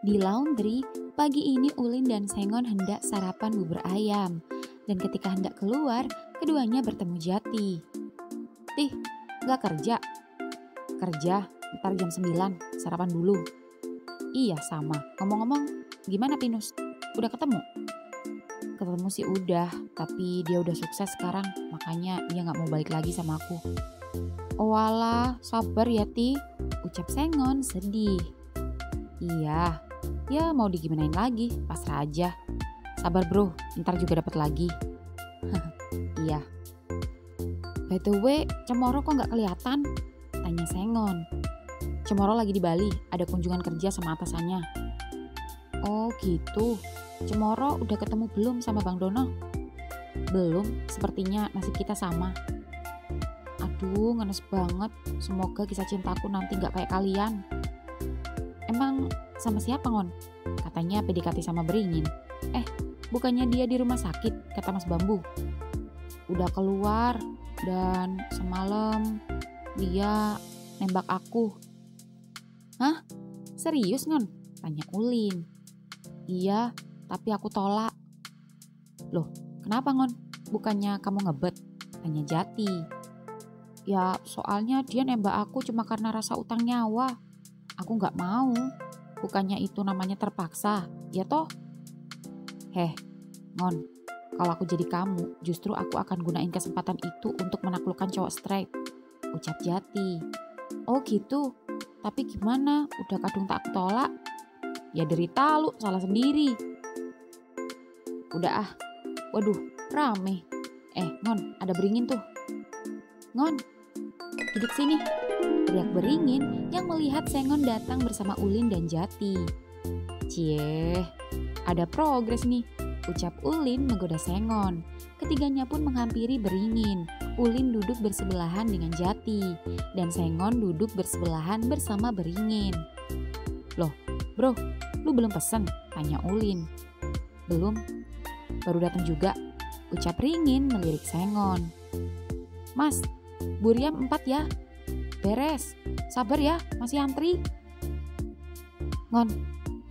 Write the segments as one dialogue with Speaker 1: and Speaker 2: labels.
Speaker 1: Di laundry, pagi ini Ulin dan Sengon hendak sarapan bubur ayam. Dan ketika hendak keluar, keduanya bertemu Jati. "Tih, gak kerja?" "Kerja, ntar jam 9, sarapan dulu." "Iya sama, ngomong-ngomong gimana Pinus? Udah ketemu?" "Ketemu sih udah, tapi dia udah sukses sekarang, makanya dia gak mau balik lagi sama aku." "Oh alah, sabar ya Ti," ucap Sengon sedih. "Iya, ya mau digimanain lagi, pasrah aja. Sabar bro, ntar juga dapat lagi." "Iya." "By the way, Cemoro kok gak kelihatan?" tanya Sengon. "Cemoro lagi di Bali, ada kunjungan kerja sama atasannya." "Oh gitu, Cemoro udah ketemu belum sama Bang Dono?" "Belum, sepertinya nasib kita sama." "Aduh, ngenes banget. Semoga kisah cintaku nanti gak kayak kalian." "Emang sama siapa Ngon? Katanya PDKT sama Beringin." Bukannya dia di rumah sakit, kata Mas Bambu." "Udah keluar, dan semalam dia nembak aku." "Hah? Serius Ngon?" tanya Ulin. "Iya, tapi aku tolak." "Loh, kenapa Ngon? Bukannya kamu ngebet?" tanya Jati. "Ya, soalnya dia nembak aku cuma karena rasa utang nyawa. Aku gak mau. Bukannya itu namanya terpaksa, ya toh?" "Heh, Ngon, kalau aku jadi kamu, justru aku akan gunain kesempatan itu untuk menaklukkan cowok straight," ucap Jati. "Oh gitu, tapi gimana? Udah kadung tak aku tolak." "Ya derita lu, salah sendiri." "Udah ah, waduh rame. Ngon, ada Beringin tuh." "Ngon, duduk sini," teriak Beringin yang melihat Sengon datang bersama Ulin dan Jati. "Cie, ada progres nih," ucap Ulin menggoda Sengon. Ketiganya pun menghampiri Beringin. Ulin duduk bersebelahan dengan Jati, dan Sengon duduk bersebelahan bersama Beringin. "Loh, bro, lu belum pesen?" tanya Ulin. "Belum, baru datang juga," ucap Beringin melirik Sengon. "Mas, Buriam 4 ya." "Beres, sabar ya, masih antri." "Ngon,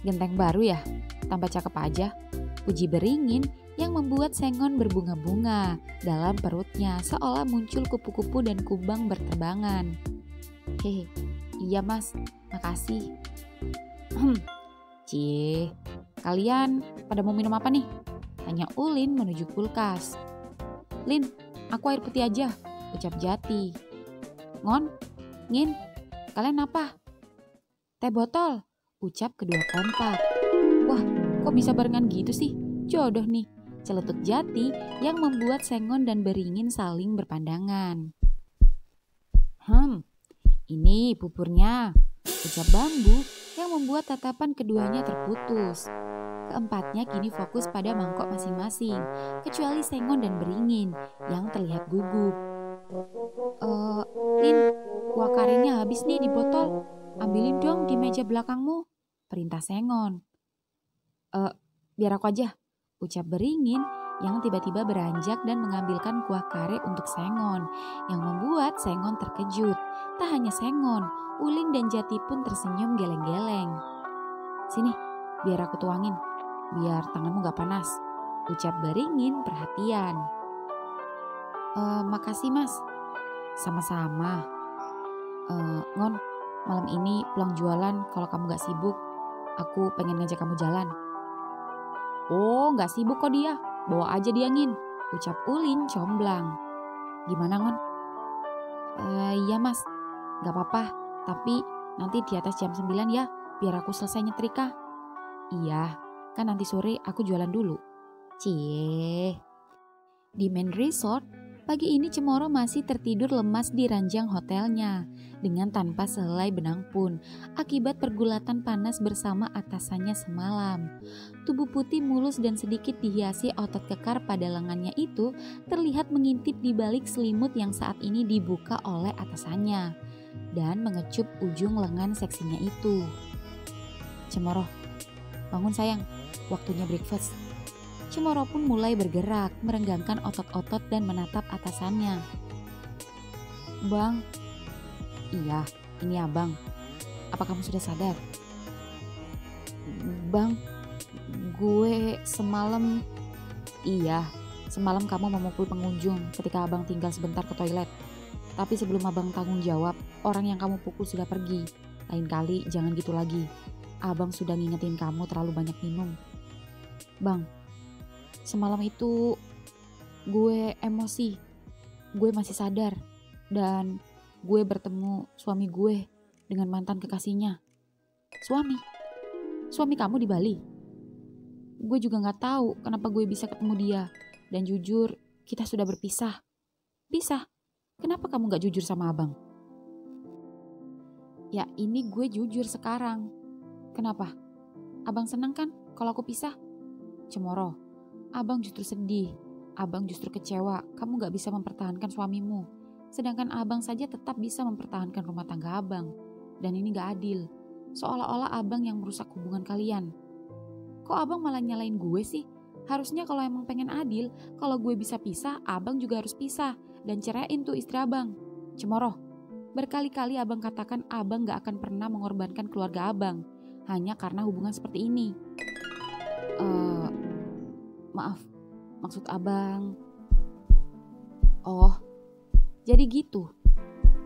Speaker 1: genteng baru ya, tambah cakep aja," puji Beringin yang membuat Sengon berbunga-bunga dalam perutnya seolah muncul kupu-kupu dan kumbang berterbangan. "Hehe, iya mas, makasih." "Cie, kalian pada mau minum apa nih?" tanya Ulin menuju kulkas. "Lin, aku air putih aja," ucap Jati. "Ngon, Ngin, kalian apa?" "Teh botol," ucap kedua kompak. "Wah, kok bisa barengan gitu sih? Jodoh nih," celetuk Jati yang membuat Sengon dan Beringin saling berpandangan. Ini buburnya," ucap Bambu yang membuat tatapan keduanya terputus. Keempatnya kini fokus pada mangkok masing-masing, kecuali Sengon dan Beringin yang terlihat gugup. "Lin, kuah karenya habis nih di botol. Ambilin dong di meja belakangmu," perintah Sengon. Biar aku aja," ucap Beringin yang tiba-tiba beranjak dan mengambilkan kuah kare untuk Sengon, yang membuat Sengon terkejut. Tak hanya Sengon, Ulin dan Jati pun tersenyum geleng-geleng. "Sini, biar aku tuangin, biar tanganmu gak panas," ucap Beringin perhatian. "Makasih mas." "Sama-sama. Ngon, malam ini pulang jualan kalau kamu gak sibuk. Aku pengen ngajak kamu jalan." "Oh, gak sibuk kok dia. Bawa aja dia Ngin," ucap Ulin comblang. "Gimana Ngon?" Iya mas, gak apa-apa. Tapi nanti di atas jam 9 ya, biar aku selesai nyetrika." "Iya, kan nanti sore aku jualan dulu." Cie. Di main resort, pagi ini Cemoro masih tertidur lemas di ranjang hotelnya dengan tanpa sehelai benang pun akibat pergulatan panas bersama atasannya semalam. Tubuh putih mulus dan sedikit dihiasi otot kekar pada lengannya itu terlihat mengintip di balik selimut yang saat ini dibuka oleh atasannya dan mengecup ujung lengan seksinya itu. "Cemoro, bangun sayang, waktunya breakfast." Cemoro pun mulai bergerak, merenggangkan otot-otot dan menatap atasannya. "Bang." "Iya, ini abang. Apa kamu sudah sadar?" Bang, gue semalam... Iya, semalam kamu memukul pengunjung ketika abang tinggal sebentar ke toilet. Tapi sebelum abang tanggung jawab, orang yang kamu pukul sudah pergi. Lain kali jangan gitu lagi. Abang sudah ngingetin kamu terlalu banyak minum. Bang, semalam itu gue emosi. Gue masih sadar. Dan gue bertemu suami gue dengan mantan kekasihnya. Suami kamu di Bali? Gue juga gak tahu kenapa gue bisa ketemu dia. Dan jujur, kita sudah berpisah. Pisah? Kenapa kamu gak jujur sama abang? Ya ini gue jujur sekarang. Kenapa? Abang senang kan kalau aku pisah? Cemoro, abang justru sedih. Abang justru kecewa kamu gak bisa mempertahankan suamimu. Sedangkan abang saja tetap bisa mempertahankan rumah tangga abang. Dan ini gak adil. Seolah-olah abang yang merusak hubungan kalian. Kok abang malah nyalain gue sih? Harusnya kalau emang pengen adil, kalau gue bisa pisah, abang juga harus pisah. Dan ceraiin tuh istri abang. Cemoro, berkali-kali abang katakan abang gak akan pernah mengorbankan keluarga abang. Hanya karena hubungan seperti ini. Maaf, maksud abang... Oh, jadi gitu.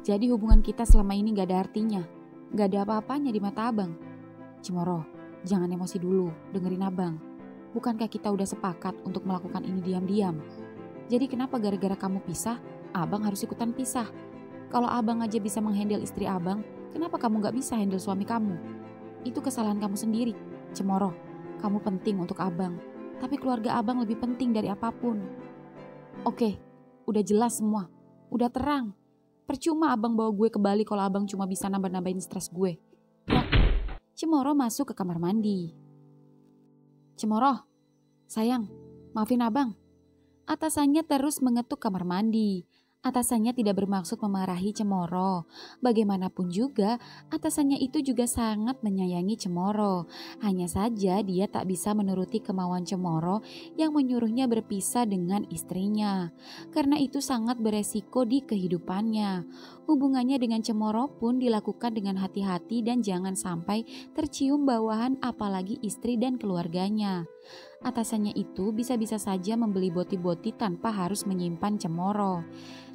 Speaker 1: Jadi hubungan kita selama ini gak ada artinya. Gak ada apa-apanya di mata abang. Cemoro, jangan emosi dulu, dengerin abang. Bukankah kita udah sepakat untuk melakukan ini diam-diam? Jadi kenapa gara-gara kamu pisah, abang harus ikutan pisah? Kalau abang aja bisa menghandle istri abang, kenapa kamu gak bisa handle suami kamu? Itu kesalahan kamu sendiri. Cemoro, kamu penting untuk abang. Tapi keluarga abang lebih penting dari apapun. Oke, udah jelas semua. Udah terang. Percuma abang bawa gue ke Bali kalau abang cuma bisa nambah-nambahin stres gue. Cemoro masuk ke kamar mandi. Cemoro, sayang, maafin abang. Atasannya terus mengetuk kamar mandi. Atasannya tidak bermaksud memarahi Cemoro. Bagaimanapun juga, atasannya itu juga sangat menyayangi Cemoro. Hanya saja dia tak bisa menuruti kemauan Cemoro yang menyuruhnya berpisah dengan istrinya. Karena itu sangat beresiko di kehidupannya. Hubungannya dengan Cemoro pun dilakukan dengan hati-hati dan jangan sampai tercium bawahan apalagi istri dan keluarganya. Atasannya itu bisa-bisa saja membeli boti-boti tanpa harus menyimpan Cemoro.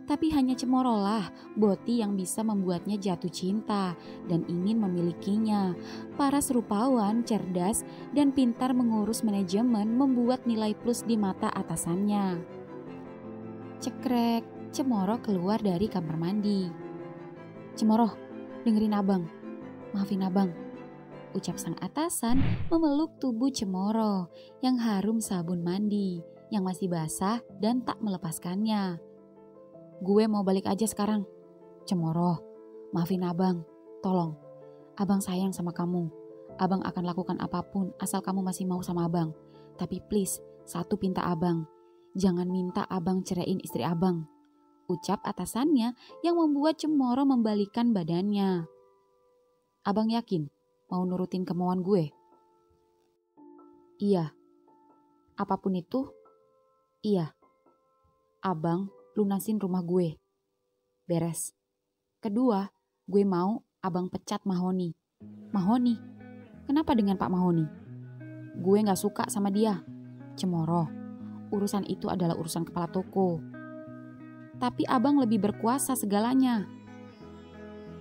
Speaker 1: Tapi hanya Cemoro lah boti yang bisa membuatnya jatuh cinta dan ingin memilikinya. Paras rupawan, cerdas, dan pintar mengurus manajemen membuat nilai plus di mata atasannya. Cekrek, Cemoro keluar dari kamar mandi. Cemoro, dengerin abang. Maafin abang. Ucap sang atasan memeluk tubuh Cemoro yang harum sabun mandi, yang masih basah dan tak melepaskannya. Gue mau balik aja sekarang. Cemoro, maafin abang. Tolong, abang sayang sama kamu. Abang akan lakukan apapun asal kamu masih mau sama abang. Tapi please, satu pinta abang. Jangan minta abang ceraiin istri abang. Ucap atasannya yang membuat Cemoro membalikkan badannya. Abang yakin mau nurutin kemauan gue? Iya. Apapun itu, iya. Abang lunasin rumah gue. Beres. Kedua, gue mau abang pecat Mahoni. Mahoni? Kenapa dengan Pak Mahoni? Gue gak suka sama dia. Cemoro, urusan itu adalah urusan kepala toko. Tapi abang lebih berkuasa segalanya.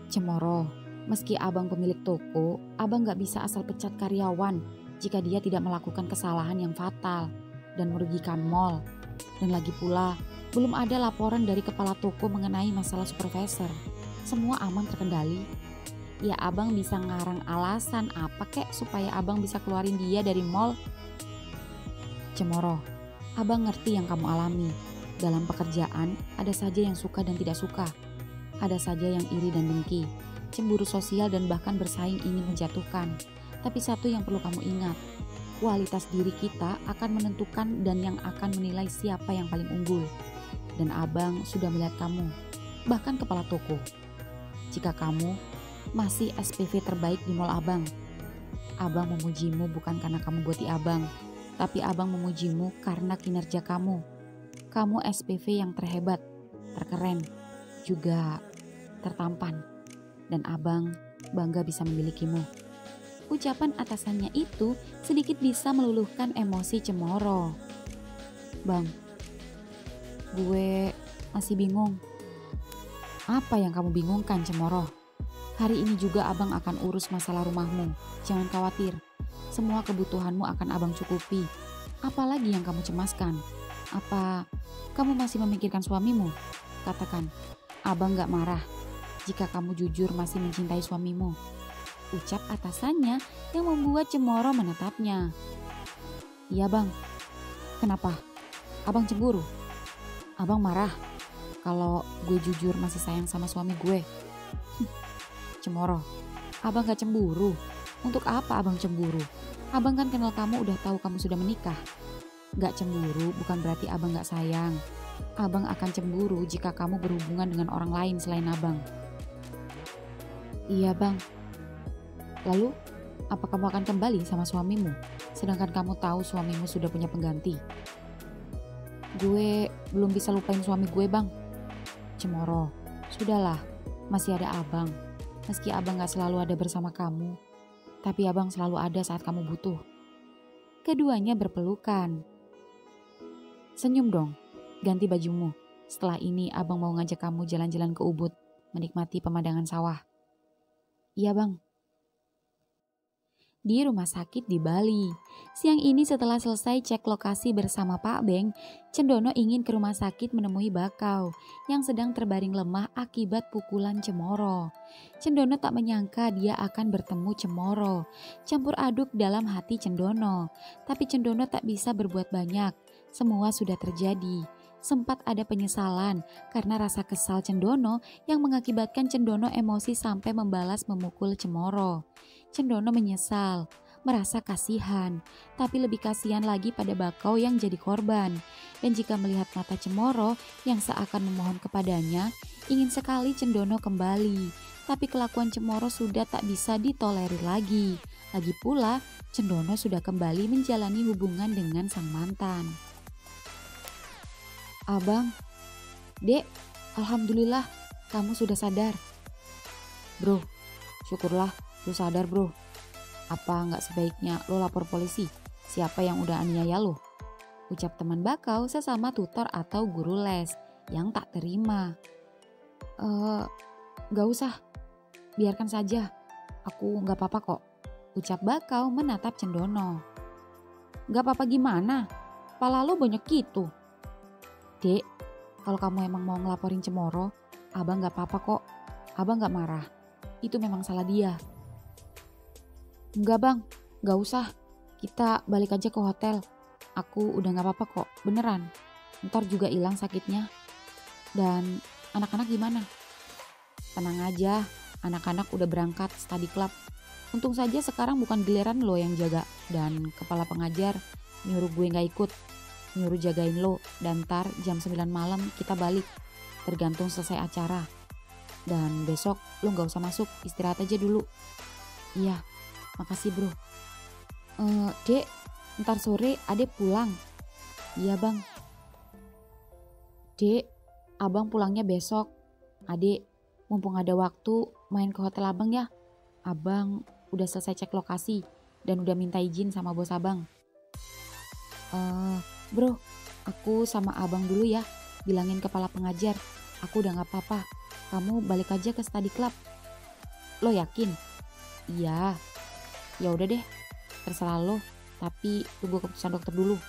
Speaker 1: Cemoro, meski abang pemilik toko, abang gak bisa asal pecat karyawan jika dia tidak melakukan kesalahan yang fatal dan merugikan mall. Dan lagi pula, belum ada laporan dari kepala toko mengenai masalah supervisor. Semua aman terkendali. Ya abang bisa ngarang alasan apa kek supaya abang bisa keluarin dia dari mall. Cemoro, abang ngerti yang kamu alami. Dalam pekerjaan, ada saja yang suka dan tidak suka. Ada saja yang iri dan dengki, cemburu sosial dan bahkan bersaing ingin menjatuhkan. Tapi satu yang perlu kamu ingat, kualitas diri kita akan menentukan dan yang akan menilai siapa yang paling unggul. Dan abang sudah melihat kamu, bahkan kepala toko. Jika kamu masih SPV terbaik di mall abang, abang memujimu bukan karena kamu boti abang, tapi abang memujimu karena kinerja kamu. Kamu SPV yang terhebat, terkeren, juga tertampan. Dan abang bangga bisa memilikimu. Ucapan atasannya itu sedikit bisa meluluhkan emosi Cemoro. Bang, gue masih bingung. Apa yang kamu bingungkan, Cemoro? Hari ini juga abang akan urus masalah rumahmu. Jangan khawatir, semua kebutuhanmu akan abang cukupi. Apalagi yang kamu cemaskan? Apa kamu masih memikirkan suamimu? Katakan, abang gak marah jika kamu jujur masih mencintai suamimu. Ucap atasannya yang membuat Cemoro menatapnya. Iya bang, kenapa? Abang cemburu? Abang marah kalau gue jujur masih sayang sama suami gue? Cemoro, abang gak cemburu. Untuk apa abang cemburu? Abang kan kenal kamu udah tahu kamu sudah menikah. Gak cemburu bukan berarti abang gak sayang. Abang akan cemburu jika kamu berhubungan dengan orang lain selain abang. Iya bang. Lalu, apa kamu akan kembali sama suamimu? Sedangkan kamu tahu suamimu sudah punya pengganti. Gue belum bisa lupain suami gue bang. Cemoro, sudahlah, masih ada abang. Meski abang gak selalu ada bersama kamu, tapi abang selalu ada saat kamu butuh. Keduanya berpelukan. Senyum dong, ganti bajumu. Setelah ini abang mau ngajak kamu jalan-jalan ke Ubud, menikmati pemandangan sawah. Iya bang. Di rumah sakit di Bali. Siang ini setelah selesai cek lokasi bersama Pak Beng, Cendono ingin ke rumah sakit menemui Bakau yang sedang terbaring lemah akibat pukulan Cemoro. Cendono tak menyangka dia akan bertemu Cemoro. Campur aduk dalam hati Cendono, tapi Cendono tak bisa berbuat banyak. Semua sudah terjadi. Sempat ada penyesalan karena rasa kesal Cendono yang mengakibatkan Cendono emosi sampai membalas memukul Cemoro. Cendono menyesal, merasa kasihan, tapi lebih kasihan lagi pada Bakau yang jadi korban. Dan jika melihat mata Cemoro yang seakan memohon kepadanya, ingin sekali Cendono kembali. Tapi kelakuan Cemoro sudah tak bisa ditolerir lagi. Lagi pula, Cendono sudah kembali menjalani hubungan dengan sang mantan. Abang, Dek, alhamdulillah kamu sudah sadar. Bro, syukurlah lu sadar bro. Apa nggak sebaiknya lo lapor polisi? Siapa yang udah aniaya lo? Ucap teman Bakau sesama tutor atau guru les yang tak terima. Gak usah, biarkan saja. Aku nggak apa-apa kok. Ucap Bakau menatap Cendono. Gak apa-apa gimana? Pala lo banyak gitu. Dek, kalau kamu emang mau ngelaporin Cemoro, abang gak apa-apa kok. Abang gak marah. Itu memang salah dia. Enggak bang, gak usah. Kita balik aja ke hotel. Aku udah gak apa-apa kok, beneran. Ntar juga hilang sakitnya. Dan anak-anak gimana? Tenang aja, anak-anak udah berangkat study club. Untung saja sekarang bukan giliran lo yang jaga. Dan kepala pengajar nyuruh gue gak ikut. Nyuruh jagain lo, dan ntar jam 9 malam kita balik. Tergantung selesai acara. Dan besok lo gak usah masuk, istirahat aja dulu. Iya, makasih bro. Dek, ntar sore adek pulang. Iya bang. Dek, abang pulangnya besok. Adek, mumpung ada waktu main ke hotel abang ya. Abang udah selesai cek lokasi dan udah minta izin sama bos abang. Bro, aku sama abang dulu ya. Bilangin kepala pengajar, aku udah gak apa-apa. Kamu balik aja ke study club. Lo yakin? Iya. Ya udah deh, terserah lo. Tapi tunggu keputusan dokter dulu.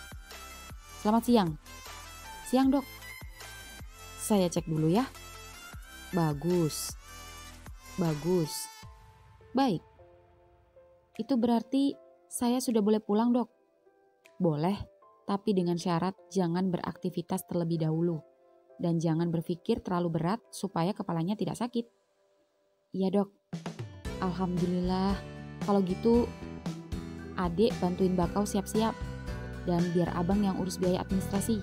Speaker 1: Selamat siang. Siang dok. Saya cek dulu ya. Bagus. Bagus. Baik. Itu berarti saya sudah boleh pulang dok? Boleh, tapi dengan syarat jangan beraktivitas terlebih dahulu. Dan jangan berpikir terlalu berat supaya kepalanya tidak sakit. Iya dok. Alhamdulillah. Kalau gitu adek bantuin Bakau siap-siap. Dan biar abang yang urus biaya administrasi.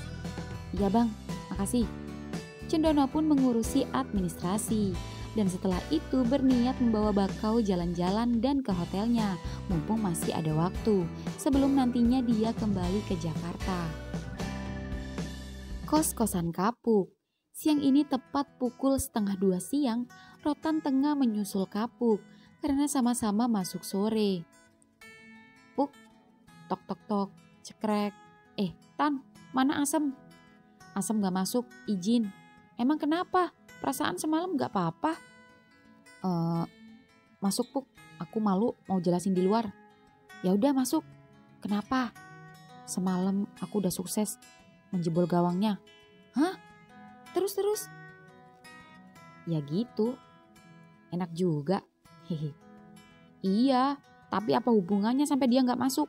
Speaker 1: Iya bang, makasih. Cendono pun mengurusi administrasi. Dan setelah itu berniat membawa Bakau jalan-jalan dan ke hotelnya. Mumpung masih ada waktu. Sebelum nantinya dia kembali ke Jakarta. Kos-kosan Kapuk. Siang ini tepat pukul 1:30 siang, Rotan tengah menyusul Kapuk karena sama-sama masuk sore. Kapuk, tok tok tok, cekrek. Tan, mana Asem? Asem gak masuk, izin. Emang kenapa? Perasaan semalam gak apa-apa. Masuk Puk, aku malu mau jelasin di luar. Ya udah masuk. Kenapa? Semalam aku udah sukses menjebol gawangnya. Hah? Terus? Ya gitu. Enak juga. Hehe. Iya, tapi apa hubungannya sampai dia gak masuk?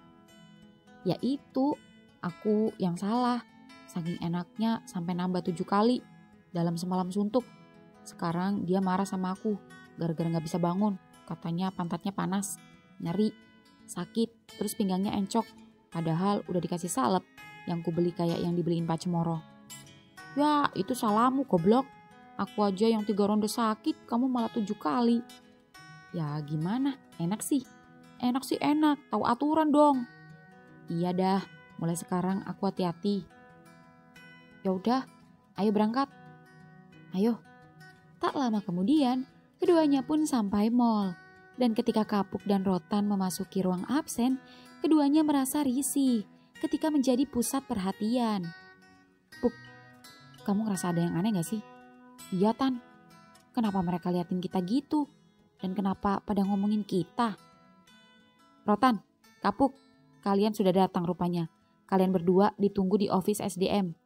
Speaker 1: Ya itu, aku yang salah. Saking enaknya sampai nambah 7 kali dalam semalam suntuk. Sekarang dia marah sama aku gara-gara gak bisa bangun. Katanya pantatnya panas, nyeri, sakit, terus pinggangnya encok. Padahal udah dikasih salep yang kubeli kayak yang dibeliin Pak Cemoro. Ya itu salahmu goblok. Aku aja yang 3 ronde sakit, kamu malah 7 kali. Ya gimana, enak sih. Enak sih enak, tahu aturan dong. Iya dah, mulai sekarang aku hati-hati. Ya udah, ayo berangkat. Ayo. Tak lama kemudian, keduanya pun sampai mall. Dan ketika Kapuk dan Rotan memasuki ruang absen, keduanya merasa risih ketika menjadi pusat perhatian. Puk, kamu ngerasa ada yang aneh gak sih? Iya Tan, kenapa mereka liatin kita gitu? Dan kenapa pada ngomongin kita? Rotan, Kapuk, kalian sudah datang rupanya. Kalian berdua ditunggu di office SDM.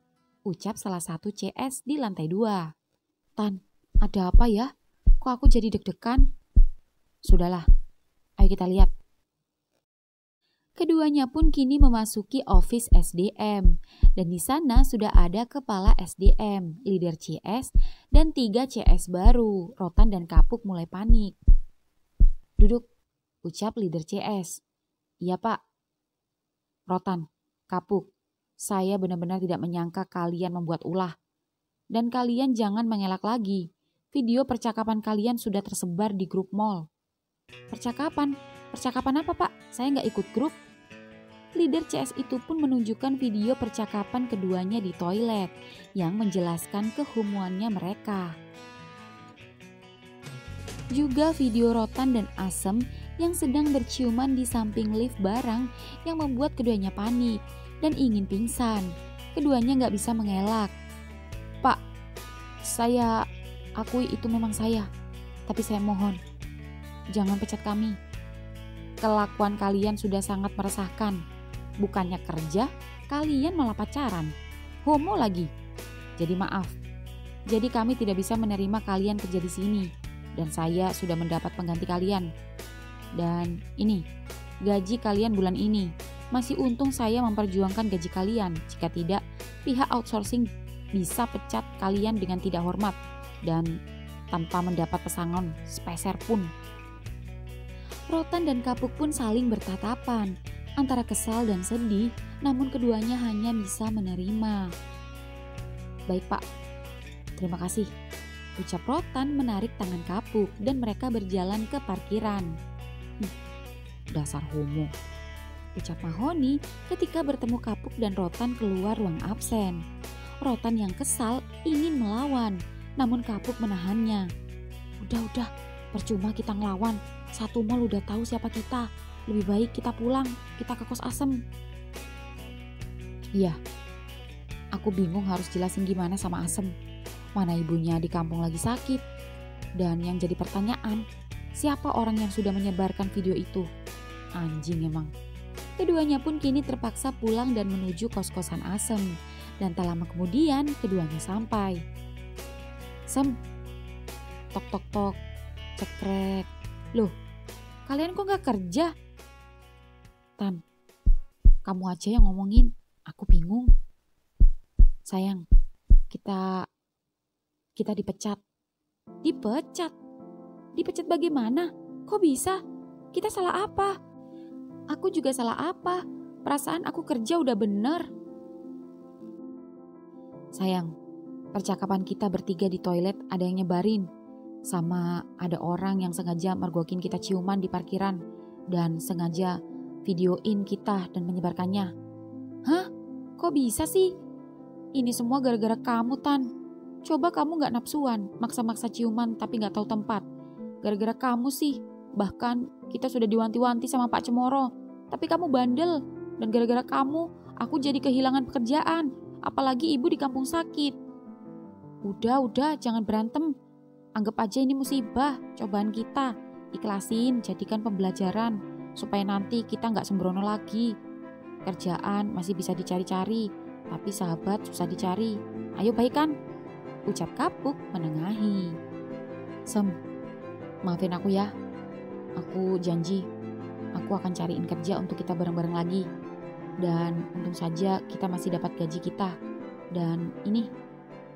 Speaker 1: Ucap salah satu CS di lantai 2. Tan, ada apa ya? Kok aku jadi deg-degan? Sudahlah, ayo kita lihat. Keduanya pun kini memasuki office SDM. Dan di sana sudah ada kepala SDM, leader CS, dan 3 CS baru. Rotan dan Kapuk mulai panik. Duduk, ucap leader CS. Iya Pak. Rotan, Kapuk, saya benar-benar tidak menyangka kalian membuat ulah. Dan kalian jangan mengelak lagi. Video percakapan kalian sudah tersebar di grup mall. Percakapan? Percakapan apa Pak? Saya nggak ikut grup. Leader CS itu pun menunjukkan video percakapan keduanya di toilet yang menjelaskan kehumuannya mereka. Juga video Rotan dan Asem yang sedang berciuman di samping lift barang yang membuat keduanya panik dan ingin pingsan. Keduanya nggak bisa mengelak. Pak, saya akui itu memang saya, tapi saya mohon, jangan pecat kami. Kelakuan kalian sudah sangat meresahkan. Bukannya kerja, kalian malah pacaran. Homo lagi. Jadi maaf. Jadi kami tidak bisa menerima kalian kerja di sini. Dan saya sudah mendapat pengganti kalian. Dan ini, gaji kalian bulan ini. Masih untung saya memperjuangkan gaji kalian. Jika tidak, pihak outsourcing bisa pecat kalian dengan tidak hormat. Dan tanpa mendapat pesangon sepeser pun. Rotan dan Kapuk pun saling bertatapan, antara kesal dan sedih, namun keduanya hanya bisa menerima. Baik Pak, terima kasih. Ucap Rotan menarik tangan Kapuk dan mereka berjalan ke parkiran. Dasar homo. Ucap Mahoni ketika bertemu Kapuk dan Rotan keluar ruang absen. Rotan yang kesal ingin melawan, namun Kapuk menahannya. Udah, percuma kita ngelawan. Satu mall udah tahu siapa kita. Lebih baik kita pulang, kita ke kos Asem. Iya, aku bingung harus jelasin gimana sama Asem. Mana ibunya di kampung lagi sakit. Dan yang jadi pertanyaan, siapa orang yang sudah menyebarkan video itu? Anjing emang. Keduanya pun kini terpaksa pulang dan menuju kos-kosan Asem. Dan tak lama kemudian keduanya sampai. Sem, tok tok tok, cekrek. Loh, kalian kok gak kerja? Tan, kamu aja yang ngomongin, aku bingung. Sayang, kita dipecat. Dipecat? Dipecat bagaimana? Kok bisa? Kita salah apa? Aku juga salah apa? Perasaan aku kerja udah bener. Sayang, percakapan kita bertiga di toilet ada yang nyebarin. Sama ada orang yang sengaja mergokin kita ciuman di parkiran. Dan sengaja videoin kita dan menyebarkannya. Hah? Kok bisa sih? Ini semua gara-gara kamu Tan. Coba kamu gak nafsuan, maksa-maksa ciuman tapi gak tahu tempat. Gara-gara kamu sih. Bahkan kita sudah diwanti-wanti sama Pak Cemoro. Tapi kamu bandel, dan gara-gara kamu aku jadi kehilangan pekerjaan. Apalagi ibu di kampung sakit. Udah, jangan berantem. Anggap aja ini musibah, cobaan kita. Ikhlasin, jadikan pembelajaran. Supaya nanti kita nggak sembrono lagi. Kerjaan masih bisa dicari-cari, tapi sahabat susah dicari. Ayo baikan, ucap Kapuk menengahi. Sem, maafin aku ya. Aku janji, aku akan cariin kerja untuk kita bareng-bareng lagi. Dan untung saja kita masih dapat gaji kita. Dan ini,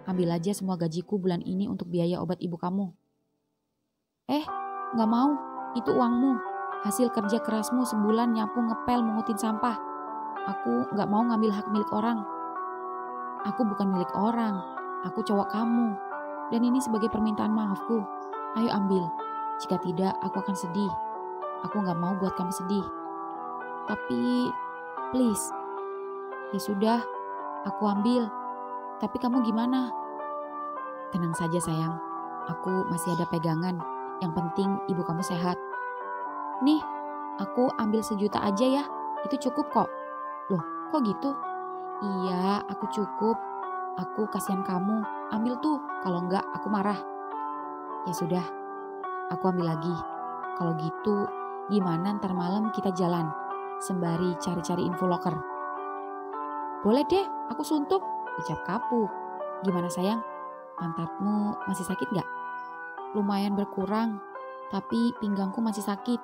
Speaker 1: ambil aja semua gajiku bulan ini untuk biaya obat ibu kamu. Gak mau, itu uangmu. Hasil kerja kerasmu sebulan nyapu, ngepel, mengutin sampah. Aku gak mau ngambil hak milik orang. Aku bukan milik orang, aku cowok kamu. Dan ini sebagai permintaan maafku. Ayo ambil, jika tidak aku akan sedih. Aku gak mau buat kamu sedih. Tapi, please. Ya sudah, aku ambil. Tapi kamu gimana? Tenang saja sayang, aku masih ada pegangan. Yang penting ibu kamu sehat. Nih, aku ambil 1 juta aja ya, itu cukup kok. Loh, kok gitu? Iya, aku cukup. Aku kasihan kamu, ambil tuh, kalau enggak aku marah. Ya sudah, aku ambil lagi. Kalau gitu, gimana ntar malam kita jalan, sembari cari-cari info loker. Boleh deh, aku suntuk, ucap Kapuk. Gimana sayang, pantatmu masih sakit gak? Lumayan berkurang, tapi pinggangku masih sakit.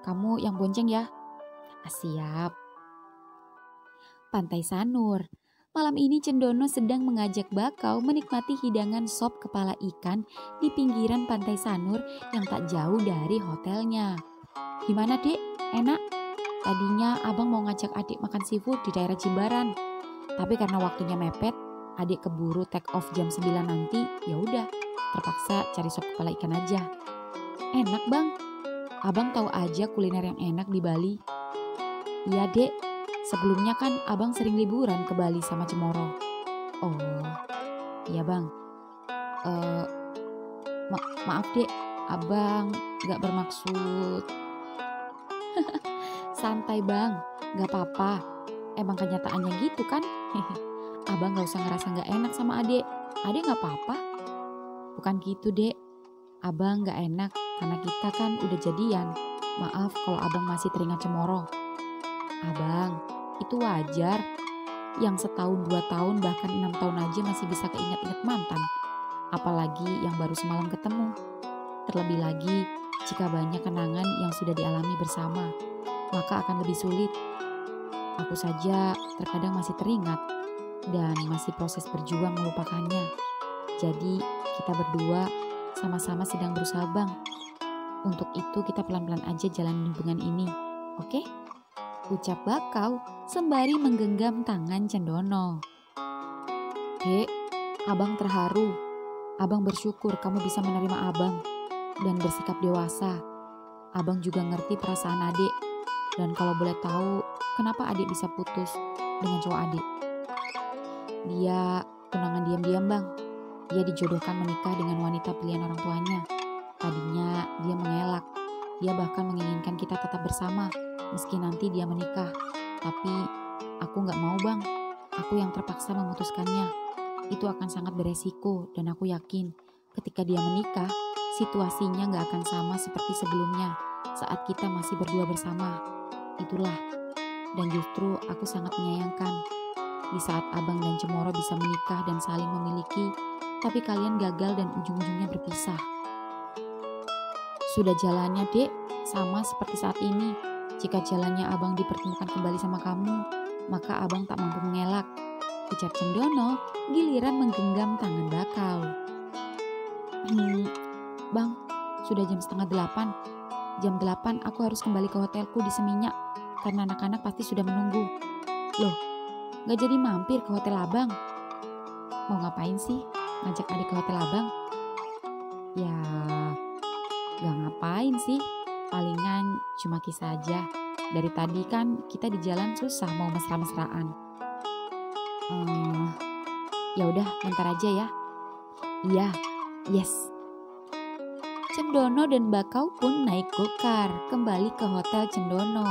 Speaker 1: Kamu yang bonceng ya? Siap. Pantai Sanur. Malam ini Cendono sedang mengajak Bakau menikmati hidangan sop kepala ikan di pinggiran Pantai Sanur yang tak jauh dari hotelnya. Gimana dek? Enak? Tadinya abang mau ngajak adik makan seafood di daerah Jimbaran. Tapi karena waktunya mepet, adik keburu take off jam 9 nanti, ya udah, terpaksa cari sop kepala ikan aja. Enak bang? Abang tahu aja kuliner yang enak di Bali. Iya dek, sebelumnya kan abang sering liburan ke Bali sama Cemoro. Oh, iya bang. Maaf dek, abang gak bermaksud. Santai bang, gak apa-apa. Emang kenyataannya gitu kan? Abang gak usah ngerasa gak enak sama adek. Adek gak apa-apa. Bukan gitu dek. Abang gak enak karena kita kan udah jadian. Maaf kalau abang masih teringat Cemoro. Abang, itu wajar. Yang setahun, 2 tahun, bahkan 6 tahun aja masih bisa keinget-inget mantan. Apalagi yang baru semalam ketemu. Terlebih lagi jika banyak kenangan yang sudah dialami bersama, maka akan lebih sulit. Aku saja terkadang masih teringat dan masih proses berjuang melupakannya. Jadi kita berdua sama-sama sedang berusaha bang. Untuk itu kita pelan-pelan aja jalan hubungan ini, oke? Ucap Bakau sembari menggenggam tangan Cendono. Dek, abang terharu. Abang bersyukur kamu bisa menerima abang dan bersikap dewasa. Abang juga ngerti perasaan adik. Dan kalau boleh tahu, kenapa adik bisa putus dengan cowok adik? Dia tunangan diam-diam bang. Dia dijodohkan menikah dengan wanita pilihan orang tuanya. Tadinya dia mengelak. Dia bahkan menginginkan kita tetap bersama meski nanti dia menikah. Tapi aku gak mau bang. Aku yang terpaksa memutuskannya. Itu akan sangat beresiko dan aku yakin ketika dia menikah, situasinya gak akan sama seperti sebelumnya saat kita masih berdua bersama. Itulah. Dan justru aku sangat menyayangkan di saat abang dan Cemoro bisa menikah dan saling memiliki, tapi kalian gagal dan ujung-ujungnya berpisah. Sudah jalannya dek, sama seperti saat ini. Jika jalannya abang dipertemukan kembali sama kamu, maka abang tak mampu mengelak. Ucap Cendono giliran menggenggam tangan Bakau. Bang, sudah jam 7:30. Jam 8 aku harus kembali ke hotelku di Seminyak karena anak-anak pasti sudah menunggu. Loh, gak jadi mampir ke hotel abang? Mau ngapain sih ngajak adik ke hotel abang? Ya, gak ngapain sih. Palingan cuma kisah aja. Dari tadi kan kita di jalan susah mau mesra-mesraan. Ya udah, bentar aja ya. Iya, yes. Cendono dan Bakau pun naik gokar kembali ke hotel Cendono.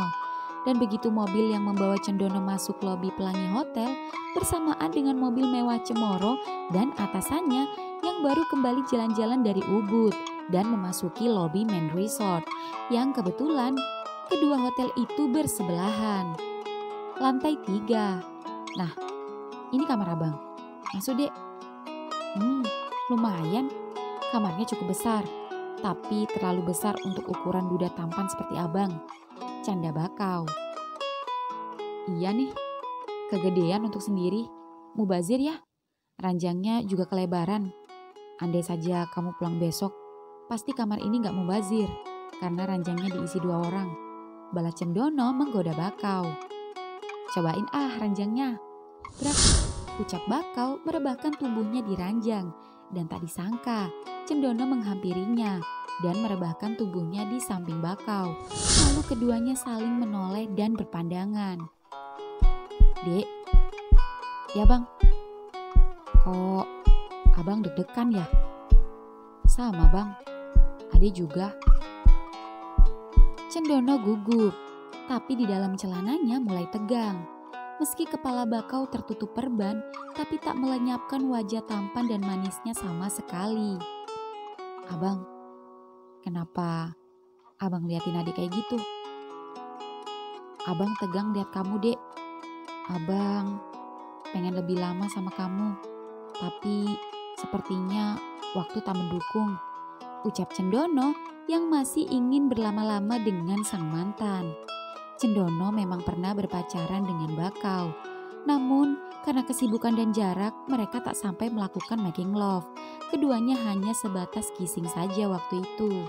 Speaker 1: Dan begitu mobil yang membawa Cendono masuk lobi pelangi hotel bersamaan dengan mobil mewah Cemoro dan atasannya yang baru kembali jalan-jalan dari Ubud dan memasuki lobi main resort yang kebetulan kedua hotel itu bersebelahan. Lantai 3. Nah, ini kamar abang. Masuk dek. Lumayan. Kamarnya cukup besar, tapi terlalu besar untuk ukuran duda tampan seperti abang. Canda Bakau. Iya nih, kegedean untuk sendiri. Mubazir ya, ranjangnya juga kelebaran. Andai saja kamu pulang besok, pasti kamar ini gak mubazir, karena ranjangnya diisi 2 orang. Bala Cendono menggoda Bakau. Cobain ranjangnya. Berat, ucap Bakau merebahkan tubuhnya di ranjang. Dan tak disangka, Cendono menghampirinya dan merebahkan tubuhnya di samping Bakau. Lalu keduanya saling menoleh dan berpandangan. Dek, ya bang, kok abang deg-degan ya? Sama bang, Ade juga. Cendono gugup, tapi di dalam celananya mulai tegang. Meski kepala Bakau tertutup perban, tapi tak melenyapkan wajah tampan dan manisnya sama sekali. Abang, kenapa abang liatin adik kayak gitu? Abang tegang liat kamu dek. Abang pengen lebih lama sama kamu, tapi sepertinya waktu tak mendukung, ucap Cendono yang masih ingin berlama-lama dengan sang mantan. Cendono memang pernah berpacaran dengan Bakau. Namun karena kesibukan dan jarak mereka tak sampai melakukan making love. Keduanya hanya sebatas kissing saja waktu itu.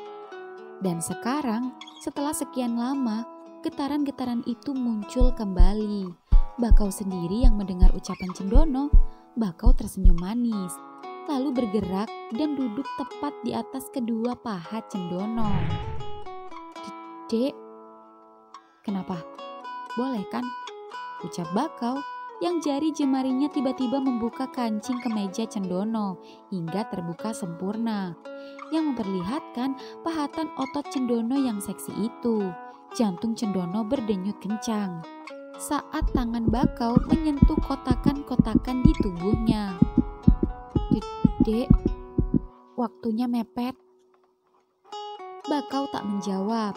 Speaker 1: Dan sekarang setelah sekian lama getaran-getaran itu muncul kembali. Bakau sendiri yang mendengar ucapan Cendono, Bakau tersenyum manis. Lalu bergerak dan duduk tepat di atas kedua paha Cendono. Dek, kenapa? Boleh kan? Ucap Bakau yang jari jemarinya tiba-tiba membuka kancing kemeja Cendono hingga terbuka sempurna. Yang memperlihatkan pahatan otot Cendono yang seksi itu. Jantung Cendono berdenyut kencang saat tangan Bakau menyentuh kotakan-kotakan di tubuhnya. Dek, waktunya mepet. Bakau tak menjawab.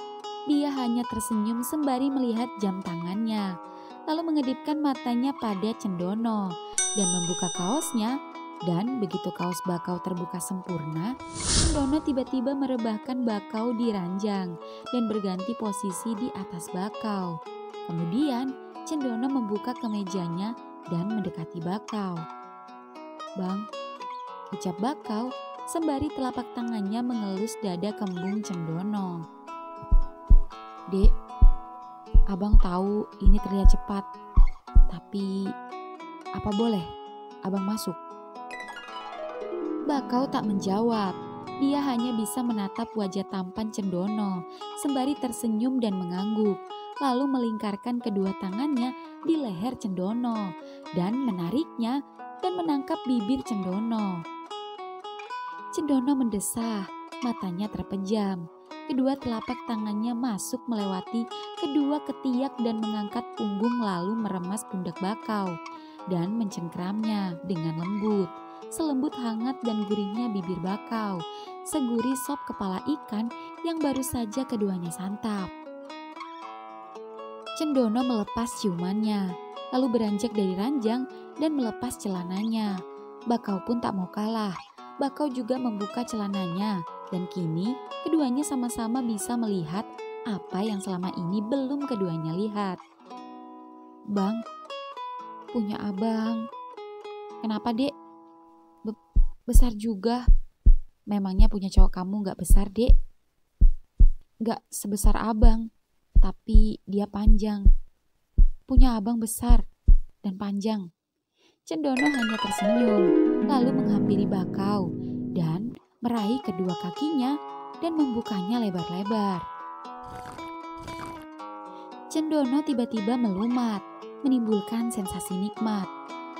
Speaker 1: Dia hanya tersenyum sembari melihat jam tangannya, lalu mengedipkan matanya pada Cendono dan membuka kaosnya. Dan begitu kaos Bakau terbuka sempurna, Cendono tiba-tiba merebahkan Bakau di ranjang dan berganti posisi di atas Bakau. Kemudian Cendono membuka kemejanya dan mendekati Bakau. Bang, ucap Bakau sembari telapak tangannya mengelus dada kembung Cendono. Dek, abang tahu ini terlihat cepat, tapi apa boleh abang masuk? Bakau tak menjawab. Dia hanya bisa menatap wajah tampan Cendono sembari tersenyum dan mengangguk, lalu melingkarkan kedua tangannya di leher Cendono dan menariknya dan menangkap bibir Cendono. Cendono mendesah, matanya terpejam. Kedua telapak tangannya masuk melewati kedua ketiak dan mengangkat punggung lalu meremas pundak Bakau dan mencengkramnya dengan lembut. Selembut hangat dan gurihnya bibir Bakau, segurih sop kepala ikan yang baru saja keduanya santap. Cendono melepas ciumannya, lalu beranjak dari ranjang dan melepas celananya. Bakau pun tak mau kalah. Bakau juga membuka celananya dan kini keduanya sama-sama bisa melihat apa yang selama ini belum keduanya lihat. Bang, punya abang. Kenapa dek? Besar juga. Memangnya punya cowok kamu gak besar dek? Gak sebesar abang, tapi dia panjang. Punya abang besar dan panjang. Cendono hanya tersenyum, lalu menghampiri Bakau dan meraih kedua kakinya dan membukanya lebar-lebar. Cendono tiba-tiba melumat, menimbulkan sensasi nikmat.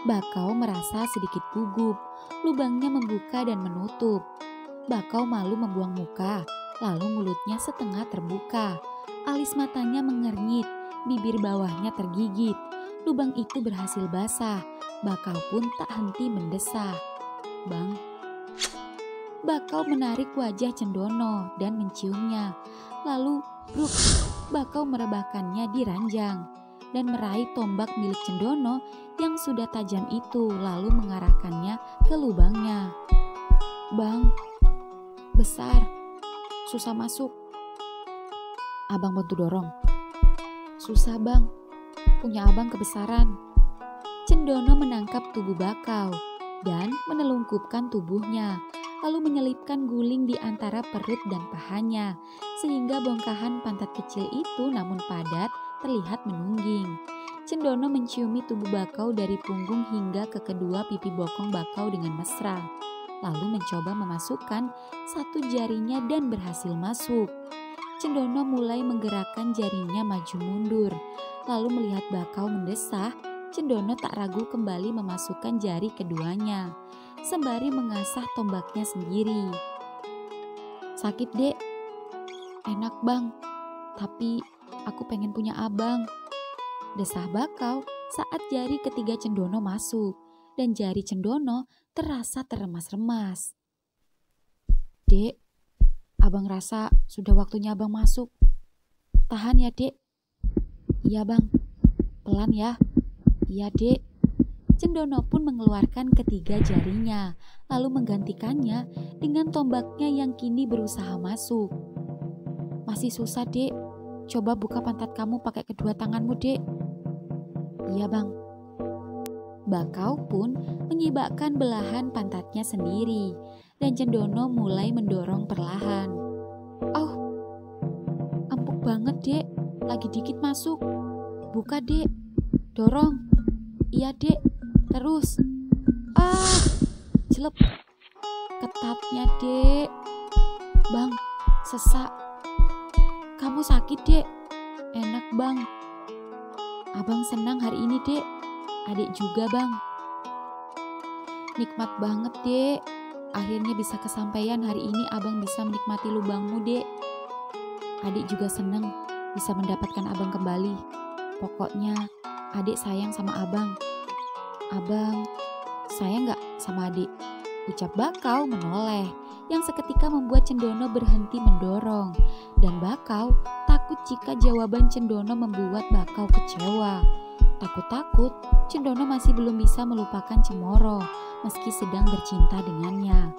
Speaker 1: Bakau merasa sedikit gugup, lubangnya membuka dan menutup. Bakau malu membuang muka, lalu mulutnya setengah terbuka. Alis matanya mengernyit bibir bawahnya tergigit. Lubang itu berhasil basah. Bakau pun tak henti mendesah. "Bang." Bakau menarik wajah Cendono dan menciumnya. Lalu, bruk, Bakau merebahkannya di ranjang dan meraih tombak milik Cendono yang sudah tajam itu, lalu mengarahkannya ke lubangnya. "Bang, besar, susah masuk." Abang bantu dorong. "Susah bang, punya abang kebesaran." Cendono menangkap tubuh Bakau dan menelungkupkan tubuhnya, lalu menyelipkan guling di antara perut dan pahanya, sehingga bongkahan pantat kecil itu namun padat terlihat menungging. Cendono menciumi tubuh Bakau dari punggung hingga ke kedua pipi bokong Bakau dengan mesra, lalu mencoba memasukkan satu jarinya dan berhasil masuk. Cendono mulai menggerakkan jarinya maju mundur, lalu melihat Bakau mendesah. Cendono tak ragu kembali memasukkan jari keduanya, sembari mengasah tombaknya sendiri. "Sakit dek." "Enak bang, tapi aku pengen punya abang," desah Bakau saat jari ketiga Cendono masuk, dan jari Cendono terasa teremas-remas. "Dek, abang rasa sudah waktunya abang masuk. Tahan ya dek." "Iya bang, pelan ya." "Iya dek." Cendono pun mengeluarkan ketiga jarinya, lalu menggantikannya dengan tombaknya yang kini berusaha masuk. "Masih susah dek, coba buka pantat kamu pakai kedua tanganmu dek." "Iya bang." Bakau pun menyibakkan belahan pantatnya sendiri, dan Cendono mulai mendorong perlahan. "Oh, empuk banget dek, lagi dikit masuk. Buka dek, dorong." "Iya dek, terus." "Ah, jelek. Ketatnya dek." "Bang, sesak." "Kamu sakit dek." "Enak bang." "Abang senang hari ini dek." "Adik juga bang." "Nikmat banget dek. Akhirnya bisa kesampaian hari ini abang bisa menikmati lubangmu dek." "Adik juga senang bisa mendapatkan abang kembali. Pokoknya adik sayang sama abang." "Abang sayang gak sama adik?" ucap Bakau menoleh, yang seketika membuat Cendono berhenti mendorong. Dan Bakau takut jika jawaban Cendono membuat Bakau kecewa. Takut-takut, Cendono masih belum bisa melupakan Cemoro meski sedang bercinta dengannya.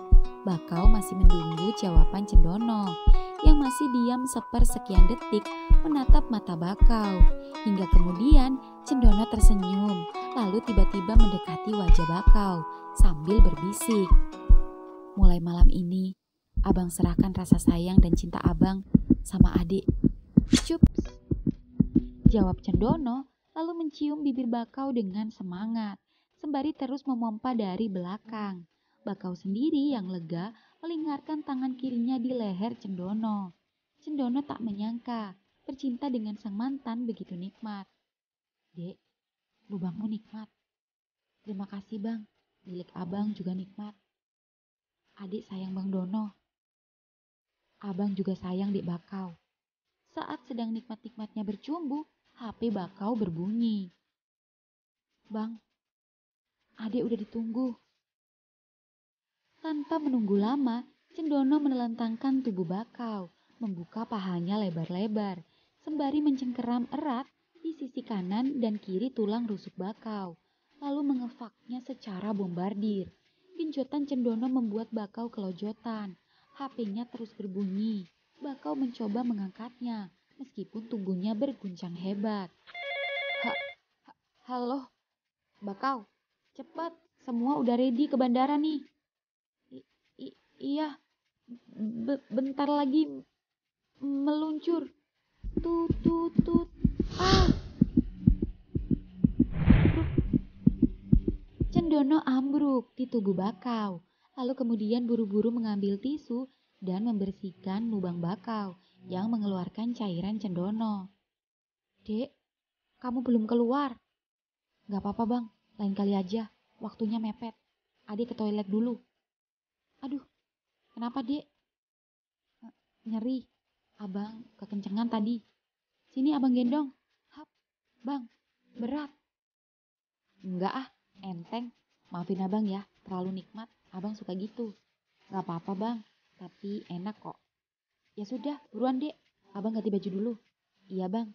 Speaker 1: Bakau masih menunggu jawaban Cendono, yang masih diam sepersekian detik menatap mata Bakau. Hingga kemudian Cendono tersenyum, lalu tiba-tiba mendekati wajah Bakau sambil berbisik, "Mulai malam ini, abang serahkan rasa sayang dan cinta abang sama adik." "Cups," jawab Cendono, lalu mencium bibir Bakau dengan semangat, sembari terus memompa dari belakang. Bakau sendiri yang lega melingkarkan tangan kirinya di leher Cendono. Cendono tak menyangka bercinta dengan sang mantan begitu nikmat. "Dek, lubangmu nikmat." "Terima kasih bang, milik abang juga nikmat." "Adik sayang Bang Dono." "Abang juga sayang dek Bakau." Saat sedang nikmat-nikmatnya bercumbu, HP Bakau berbunyi. "Bang, adik udah ditunggu." Tanpa menunggu lama, Cendono menelentangkan tubuh Bakau, membuka pahanya lebar-lebar, sembari mencengkeram erat di sisi kanan dan kiri tulang rusuk Bakau, lalu mengefaknya secara bombardir. Genjotan Cendono membuat Bakau kelojotan. HP-nya terus berbunyi. Bakau mencoba mengangkatnya, meskipun tubuhnya berguncang hebat. Halo, Bakau, cepat, semua udah ready ke bandara nih." Iya, bentar lagi meluncur." Tut tut tut. Ah, Cendono ambruk di tubuh Bakau, lalu kemudian buru-buru mengambil tisu dan membersihkan lubang Bakau yang mengeluarkan cairan Cendono. "Dek, kamu belum keluar." "Gak apa-apa bang, lain kali aja, waktunya mepet. Adik ke toilet dulu." "Aduh, kenapa dek?" "Nyeri, abang kekencengan tadi. Sini abang gendong." "Hap, Bang, berat. Enggak ah, enteng. Maafin abang ya, terlalu nikmat. Abang suka gitu. Gak apa-apa bang, tapi enak kok. Ya sudah, buruan dek. Abang ganti baju dulu. Iya bang.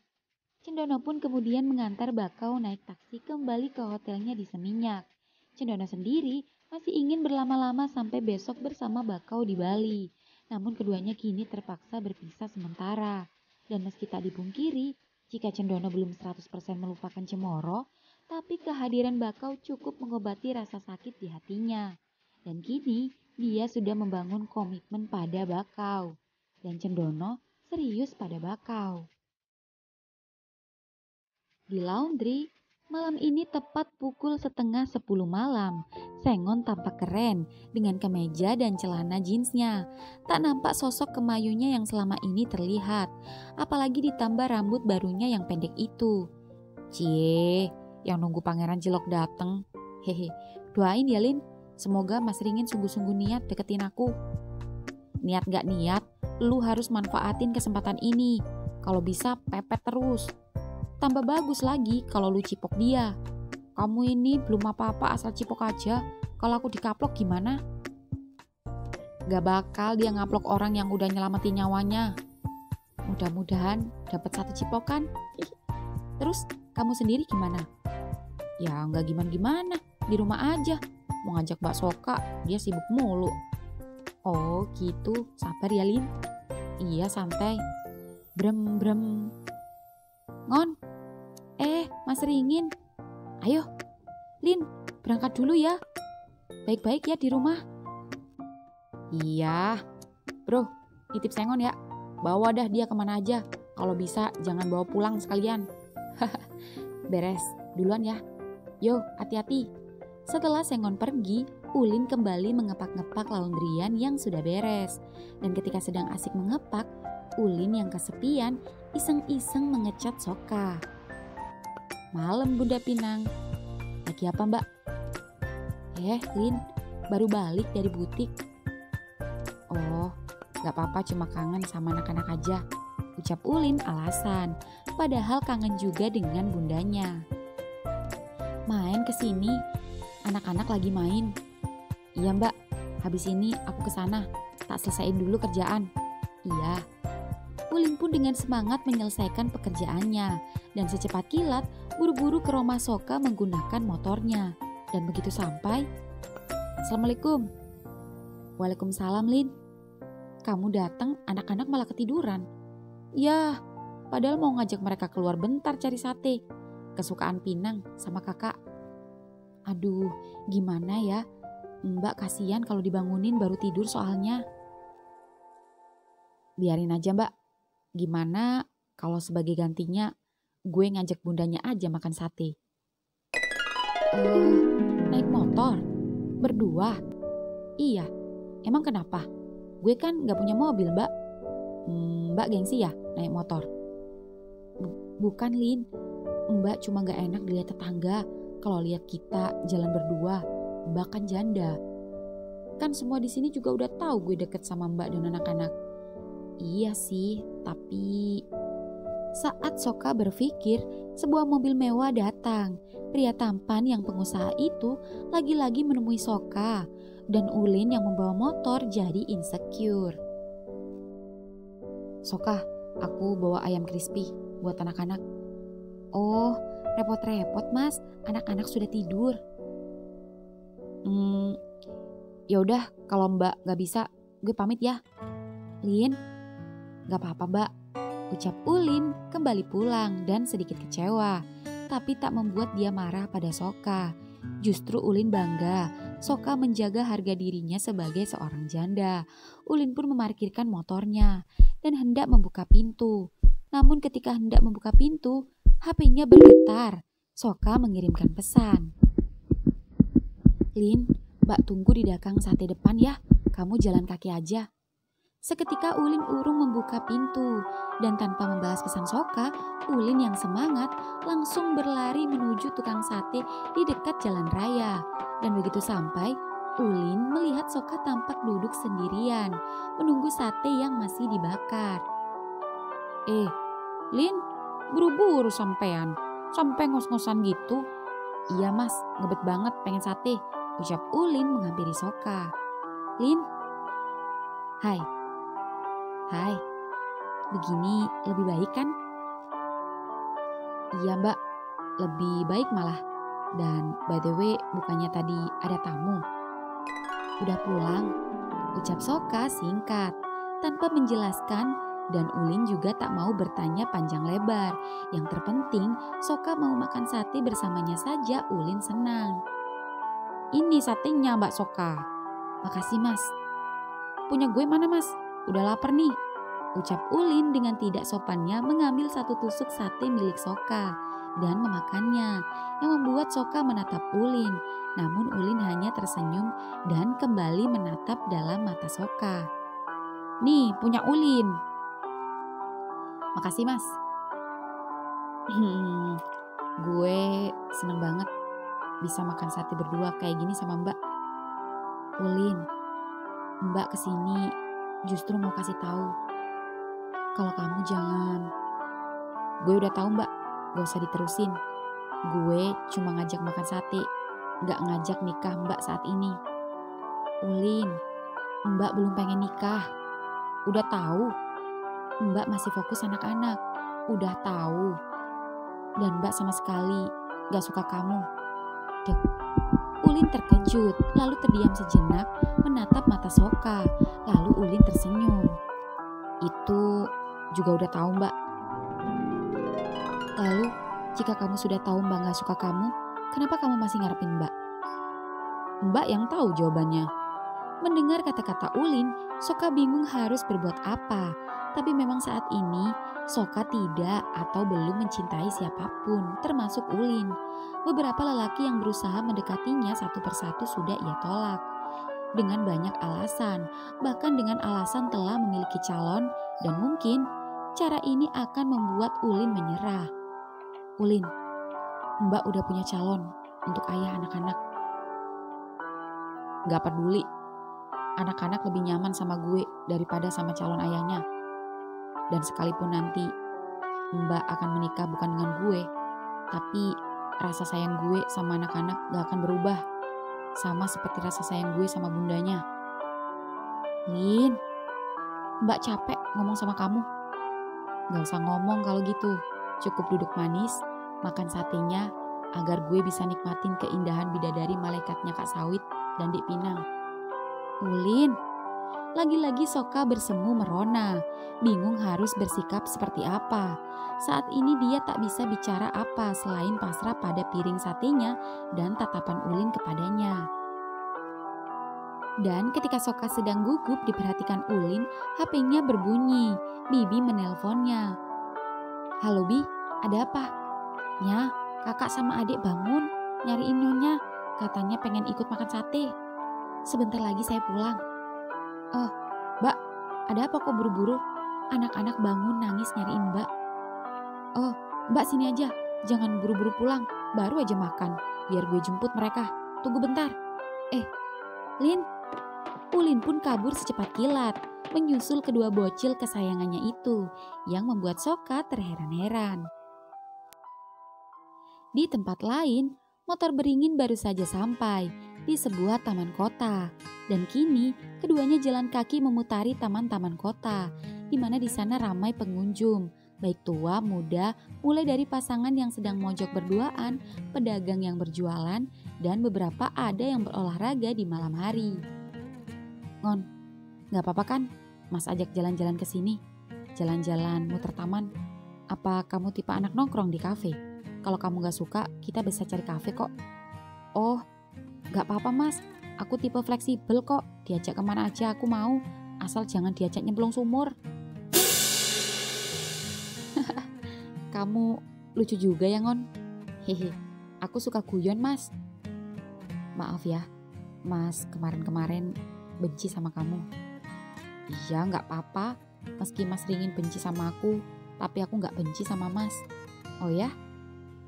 Speaker 1: Cendono pun kemudian mengantar Bakau naik taksi kembali ke hotelnya di Seminyak. Cendono sendiri masih ingin berlama-lama sampai besok bersama Bakau di Bali. Namun keduanya kini terpaksa berpisah sementara. Dan meski tak dipungkiri, jika Cendono belum 100% melupakan Cemoro, tapi kehadiran Bakau cukup mengobati rasa sakit di hatinya. Dan kini dia sudah membangun komitmen pada Bakau. Dan Cendono serius pada Bakau. Di laundry, malam ini tepat pukul 9:30 malam. Sengon tampak keren dengan kemeja dan celana jeansnya. Tak nampak sosok kemayunya yang selama ini terlihat. Apalagi ditambah rambut barunya yang pendek itu. Cie, yang nunggu pangeran cilok dateng. Hehe, doain ya Lin. Semoga Mas Ringin sungguh-sungguh niat deketin aku. Niat gak niat, lu harus manfaatin kesempatan ini. Kalau bisa pepet terus. Tambah bagus lagi kalau lu cipok dia. Kamu ini belum apa-apa asal cipok aja. Kalau aku dikaplok gimana? Gak bakal dia ngaplok orang yang udah nyelamatin nyawanya. Mudah-mudahan dapat 1 cipokan. Terus kamu sendiri gimana? Ya gak gimana-gimana. Di rumah aja. Mau ngajak Mbak Soka, dia sibuk mulu. Oh gitu, sabar ya Lin. Iya santai. Brem. Ngon. Mas Ringin. Ayo, Lin, berangkat dulu ya. Baik-baik ya di rumah. Iya. Bro, titip Sengon ya. Bawa dah dia kemana aja. Kalau bisa jangan bawa pulang sekalian. Beres, duluan ya. Yo, hati-hati. Setelah Sengon pergi, Ulin kembali mengepak-ngepak laundryan yang sudah beres. Dan ketika sedang asik mengepak, Ulin yang kesepian iseng-iseng mengecat Soka. Malam Bunda Pinang. Lagi apa mbak? Lin, baru balik dari butik. Oh, gak apa-apa cuma kangen sama anak-anak aja. Ucap Ulin alasan, padahal kangen juga dengan bundanya. Main kesini, anak-anak lagi main. Iya mbak, habis ini aku kesana, tak selesaiin dulu kerjaan. Iya. Ulin pun dengan semangat menyelesaikan pekerjaannya dan secepat kilat buru-buru ke rumah Soka menggunakan motornya. Dan begitu sampai, Assalamualaikum. Waalaikumsalam Lin. Kamu datang, anak-anak malah ketiduran. Ya, padahal mau ngajak mereka keluar bentar cari sate. Kesukaan Pinang sama kakak. Aduh, gimana ya? Mbak kasihan kalau dibangunin baru tidur soalnya. Biarin aja mbak. Gimana kalau sebagai gantinya gue ngajak bundanya aja makan sate? Naik motor? Berdua? Iya, emang kenapa? Gue kan gak punya mobil mbak. Mbak gengsi ya naik motor? Bukan Lin, mbak cuma gak enak dilihat tetangga kalau lihat kita jalan berdua. Mbak kan janda. Kan semua di sini juga udah tahu gue deket sama mbak dan anak-anak. Iya sih, tapi... Saat Soka berpikir, sebuah mobil mewah datang. Pria tampan yang pengusaha itu lagi-lagi menemui Soka. Dan Ulin yang membawa motor jadi insecure. Soka, aku bawa ayam crispy buat anak-anak. Oh, repot-repot mas, anak-anak sudah tidur. Yaudah, kalau mbak gak bisa, gue pamit ya. Lin, gak apa-apa mbak, ucap Ulin kembali pulang dan sedikit kecewa. Tapi tak membuat dia marah pada Soka. Justru Ulin bangga, Soka menjaga harga dirinya sebagai seorang janda. Ulin pun memarkirkan motornya dan hendak membuka pintu. Namun ketika hendak membuka pintu, HP-nya bergetar. Soka mengirimkan pesan. Lin, mbak tunggu di dagang sate depan ya, kamu jalan kaki aja. Seketika Ulin urung membuka pintu dan tanpa membalas pesan Soka, Ulin yang semangat langsung berlari menuju tukang sate di dekat jalan raya. Dan begitu sampai, Ulin melihat Soka tampak duduk sendirian, menunggu sate yang masih dibakar. Lin, buru-buru sampean. Sampai ngos-ngosan gitu? Iya mas, ngebet banget pengen sate, ucap Ulin menghampiri Soka. Lin? Hai. Hai. Begini lebih baik kan? Iya mbak, lebih baik malah. Dan by the way, bukannya tadi ada tamu? Udah pulang, ucap Soka singkat, tanpa menjelaskan, dan Ulin juga tak mau bertanya panjang lebar. Yang terpenting, Soka mau makan sate bersamanya saja Ulin senang. Ini satenya Mbak Soka. Makasih mas. Punya gue mana mas? Udah lapar nih. Ucap Ulin dengan tidak sopannya mengambil satu tusuk sate milik Soka dan memakannya, yang membuat Soka menatap Ulin. Namun Ulin hanya tersenyum dan kembali menatap dalam mata Soka. Nih punya Ulin. Makasih mas. Gue seneng banget bisa makan sate berdua kayak gini sama mbak. Ulin, mbak kesini justru mau kasih tahu kalau kamu jangan. Gue udah tahu mbak, gak usah diterusin. Gue cuma ngajak makan sate, gak ngajak nikah mbak saat ini. Ulin, mbak belum pengen nikah. Udah tahu, mbak masih fokus anak-anak. Udah tahu. Dan mbak sama sekali gak suka kamu. Dek. Ulin terkejut, lalu terdiam sejenak menatap mata Soka. Lalu Ulin tersenyum. Itu juga udah tahu mbak. Lalu jika kamu sudah tahu mbak gak suka kamu, kenapa kamu masih ngarepin mbak? Mbak yang tahu jawabannya. Mendengar kata-kata Ulin, Soka bingung harus berbuat apa. Tapi memang saat ini Soka tidak atau belum mencintai siapapun, termasuk Ulin. Beberapa lelaki yang berusaha mendekatinya satu persatu sudah ia tolak. Dengan banyak alasan, bahkan dengan alasan telah memiliki calon, dan mungkin cara ini akan membuat Ulin menyerah. Ulin, mbak udah punya calon untuk ayah anak-anak. Gak peduli, anak-anak lebih nyaman sama gue daripada sama calon ayahnya. Dan sekalipun nanti mbak akan menikah bukan dengan gue, tapi rasa sayang gue sama anak-anak gak akan berubah. Sama seperti rasa sayang gue sama bundanya. Lin, mbak capek ngomong sama kamu. Gak usah ngomong kalau gitu. Cukup duduk manis, makan satenya, agar gue bisa nikmatin keindahan bidadari malaikatnya Kak Sawit dan Dik Pinang. Ulin, lagi-lagi Soka bersemu merona, bingung harus bersikap seperti apa. Saat ini dia tak bisa bicara apa selain pasrah pada piring satenya dan tatapan Ulin kepadanya. Dan ketika Soka sedang gugup diperhatikan Ulin, HP-nya berbunyi. Bibi menelponnya. Halo Bi, ada apa? Ya, kakak sama adik bangun, nyariin nyonya, katanya pengen ikut makan sate. Sebentar lagi saya pulang. Oh, Mbak, ada apa kok buru-buru? Anak-anak bangun nangis nyariin Mbak. Oh, Mbak sini aja, jangan buru-buru pulang, baru aja makan, biar gue jemput mereka. Tunggu bentar. Lin. Ulin pun kabur secepat kilat, menyusul kedua bocil kesayangannya itu, yang membuat Soka terheran-heran. Di tempat lain, motor beringin baru saja sampai di sebuah taman kota. Dan kini keduanya jalan kaki memutari taman-taman kota, di mana di sana ramai pengunjung, baik tua, muda, mulai dari pasangan yang sedang mojok berduaan, pedagang yang berjualan, dan beberapa ada yang berolahraga di malam hari. Ngon, gak apa-apa kan? Mas ajak jalan-jalan ke sini, jalan-jalan muter taman. Apa kamu tipe anak nongkrong di kafe? Kalau kamu gak suka, kita bisa cari kafe kok. Oh, gak apa-apa mas, aku tipe fleksibel kok. Diajak kemana aja aku mau, asal jangan diajak nyemplung sumur. Kamu lucu juga ya Ngon. Hehe, aku suka guyon mas. Maaf ya, mas kemarin-kemarin benci sama kamu. Iya gak apa-apa, meski mas ringin benci sama aku, tapi aku gak benci sama mas. Oh ya?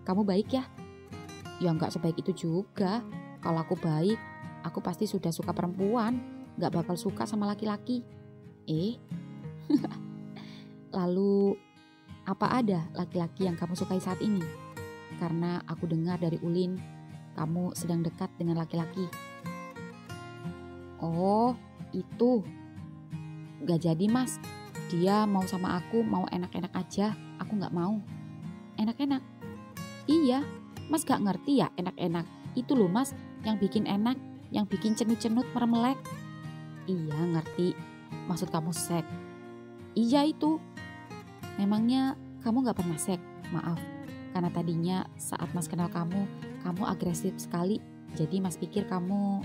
Speaker 1: Kamu baik ya? Ya gak sebaik itu juga. Kalau aku baik, aku pasti sudah suka perempuan, gak bakal suka sama laki-laki. Lalu, apa ada laki-laki yang kamu sukai saat ini? karena aku dengar dari Ulin kamu sedang dekat dengan laki-laki. Oh, itu. Gak jadi mas, dia mau sama aku mau enak-enak aja, aku gak mau. Enak-enak? Iya, mas gak ngerti ya enak-enak. Itu loh mas, yang bikin enak, yang bikin cenut-cenut meremelek. Iya ngerti, maksud kamu seks. Iya itu. Memangnya kamu gak pernah seks? Maaf, karena tadinya saat mas kenal kamu agresif sekali. Jadi mas pikir kamu...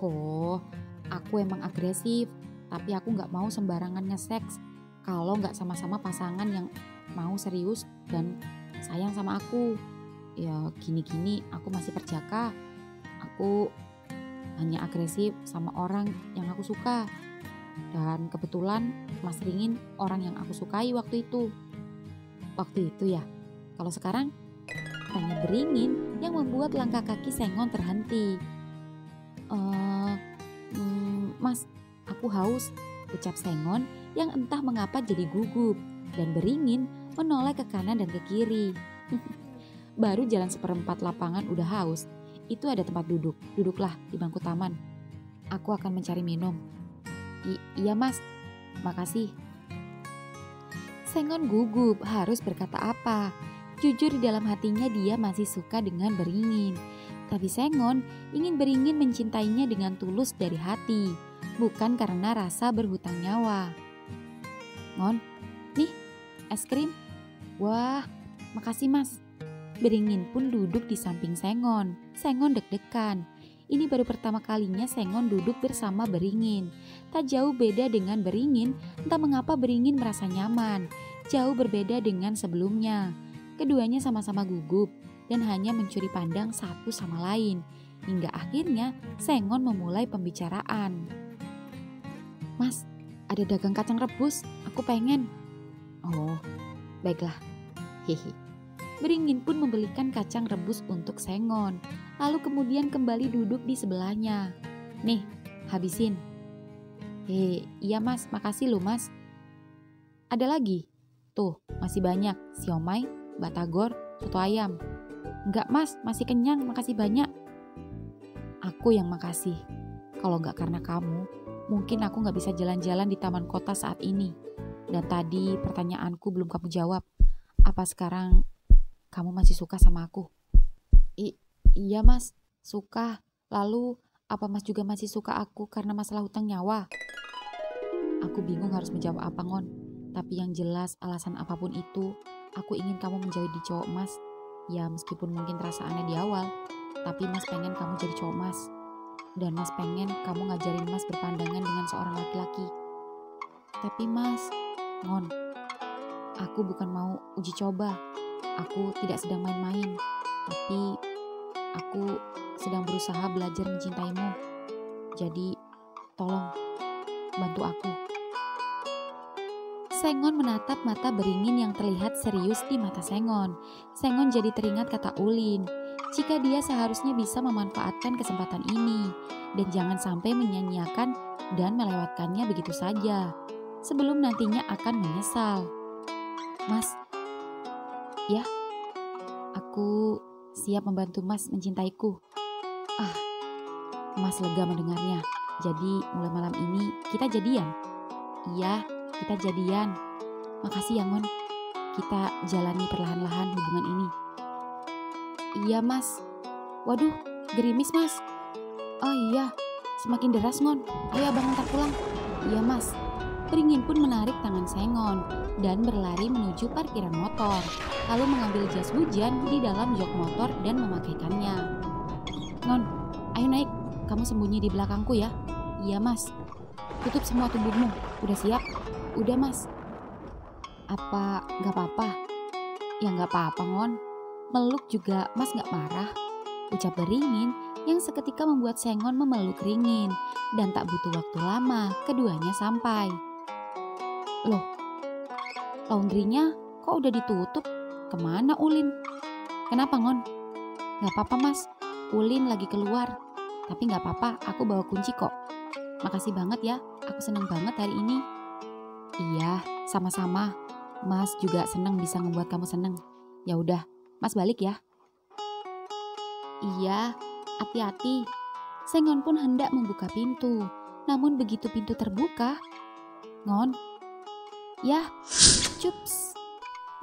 Speaker 1: Oh, aku emang agresif, tapi aku gak mau sembarangan nge-seks kalau gak sama-sama pasangan yang mau serius dan sayang sama aku. Ya gini-gini aku masih perjaka. Aku hanya agresif sama orang yang aku suka. Dan kebetulan Mas Ringin orang yang aku sukai waktu itu. Waktu itu ya. Kalau sekarang, tanya Beringin yang membuat langkah kaki Sengon terhenti. Mas, aku haus, ucap Sengon yang entah mengapa jadi gugup. Dan Beringin menoleh ke kanan dan ke kiri. Baru jalan seperempat lapangan udah haus. Itu ada tempat duduk, duduklah di bangku taman. Aku akan mencari minum. Iya mas, makasih. Sengon gugup harus berkata apa. Jujur di dalam hatinya dia masih suka dengan Beringin. Tapi Sengon ingin Beringin mencintainya dengan tulus dari hati, bukan karena rasa berhutang nyawa. Ngon, nih es krim. Wah, makasih mas. Beringin pun duduk di samping Sengon. Sengon deg-degan. Ini baru pertama kalinya Sengon duduk bersama Beringin. Tak jauh beda dengan Beringin, entah mengapa Beringin merasa nyaman. Jauh berbeda dengan sebelumnya. Keduanya sama-sama gugup dan hanya mencuri pandang satu sama lain. Hingga akhirnya Sengon memulai pembicaraan. Mas, ada dagang kacang rebus, aku pengen. Oh, baiklah. Hehe. Beringin pun membelikan kacang rebus untuk Sengon. Lalu kemudian kembali duduk di sebelahnya. Nih, habisin. Iya mas, makasih loh mas. Ada lagi? Tuh, masih banyak. Siomay, batagor, soto ayam. Enggak mas, masih kenyang, makasih banyak. Aku yang makasih. Kalau enggak karena kamu, mungkin aku gak bisa jalan-jalan di taman kota saat ini. Dan tadi pertanyaanku belum kamu jawab. Apa sekarang kamu masih suka sama aku? Iya mas, suka. Lalu apa mas juga masih suka aku karena masalah hutang nyawa? Aku bingung harus menjawab apa Ngon. Tapi yang jelas alasan apapun itu, aku ingin kamu menjadi cowok mas. Ya meskipun mungkin terasa aneh di awal, tapi mas pengen kamu jadi cowok mas. Dan mas pengen kamu ngajarin mas berpandangan dengan seorang laki-laki. Tapi mas, Ngon, aku bukan mau uji coba. Aku tidak sedang main-main, tapi aku sedang berusaha belajar mencintaimu. Jadi, tolong bantu aku. Sengon menatap mata Beringin yang terlihat serius di mata Sengon. Sengon jadi teringat kata Ulin. Jika dia seharusnya bisa memanfaatkan kesempatan ini dan jangan sampai menyanyiakan dan melewatkannya begitu saja. Sebelum nantinya akan menyesal. Mas, ya, aku siap membantu mas mencintaiku. Mas lega mendengarnya. Jadi mulai malam ini kita jadian? Iya, kita jadian. Makasih ya Ngon. Kita jalani perlahan-lahan hubungan ini. Iya mas. Waduh, gerimis mas. Oh iya, semakin deras Ngon. Ayo abang antar pulang. Iya mas. Beringin pun menarik tangan Sengon dan berlari menuju parkiran motor, lalu mengambil jas hujan di dalam jok motor dan memakaikannya. Ngon, ayo naik, kamu sembunyi di belakangku ya. Iya mas. Tutup semua tubuhmu, udah siap? Udah mas. Apa gak apa-apa? Ya gak apa-apa Ngon, meluk juga mas gak marah, ucap Beringin yang seketika membuat Sengon memeluk Ringin dan tak butuh waktu lama keduanya sampai. Loh, laundrynya kok udah ditutup? Kemana Ulin? Kenapa Ngon? Gak apa-apa mas, Ulin lagi keluar. Tapi gak apa-apa, aku bawa kunci kok. Makasih banget ya, aku seneng banget hari ini. Iya, sama-sama. Mas juga seneng bisa ngebuat kamu seneng. Ya udah, Mas balik ya. Iya, hati-hati. Sengon pun hendak membuka pintu. Namun begitu pintu terbuka, Ngon, yah, cups.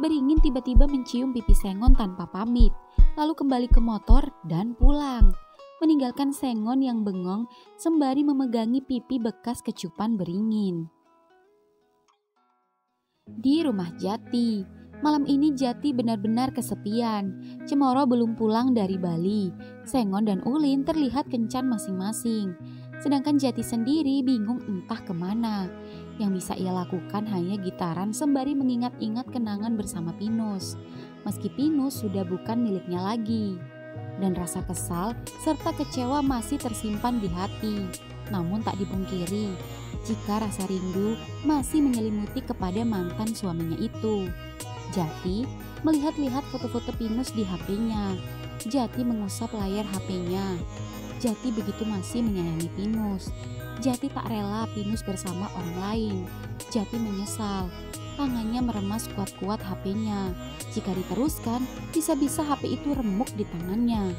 Speaker 1: Beringin tiba-tiba mencium pipi Sengon tanpa pamit, lalu kembali ke motor dan pulang. Meninggalkan Sengon yang bengong sembari memegangi pipi bekas kecupan Beringin. Di rumah Jati, malam ini Jati benar-benar kesepian. Cemoro belum pulang dari Bali. Sengon dan Ulin terlihat kencan masing-masing. Sedangkan Jati sendiri bingung entah kemana. Yang bisa ia lakukan hanya gitaran sembari mengingat-ingat kenangan bersama Pinus. Meski Pinus sudah bukan miliknya lagi. Dan rasa kesal serta kecewa masih tersimpan di hati. Namun tak dipungkiri, jika rasa rindu masih menyelimuti kepada mantan suaminya itu. Jati melihat-lihat foto-foto Pinus di HP-nya. Jati mengusap layar HP-nya. Jati begitu masih menyayangi Pinus. Jati tak rela Pinus bersama orang lain. Jati menyesal. Tangannya meremas kuat-kuat HP-nya. Jika diteruskan, bisa-bisa HP itu remuk di tangannya.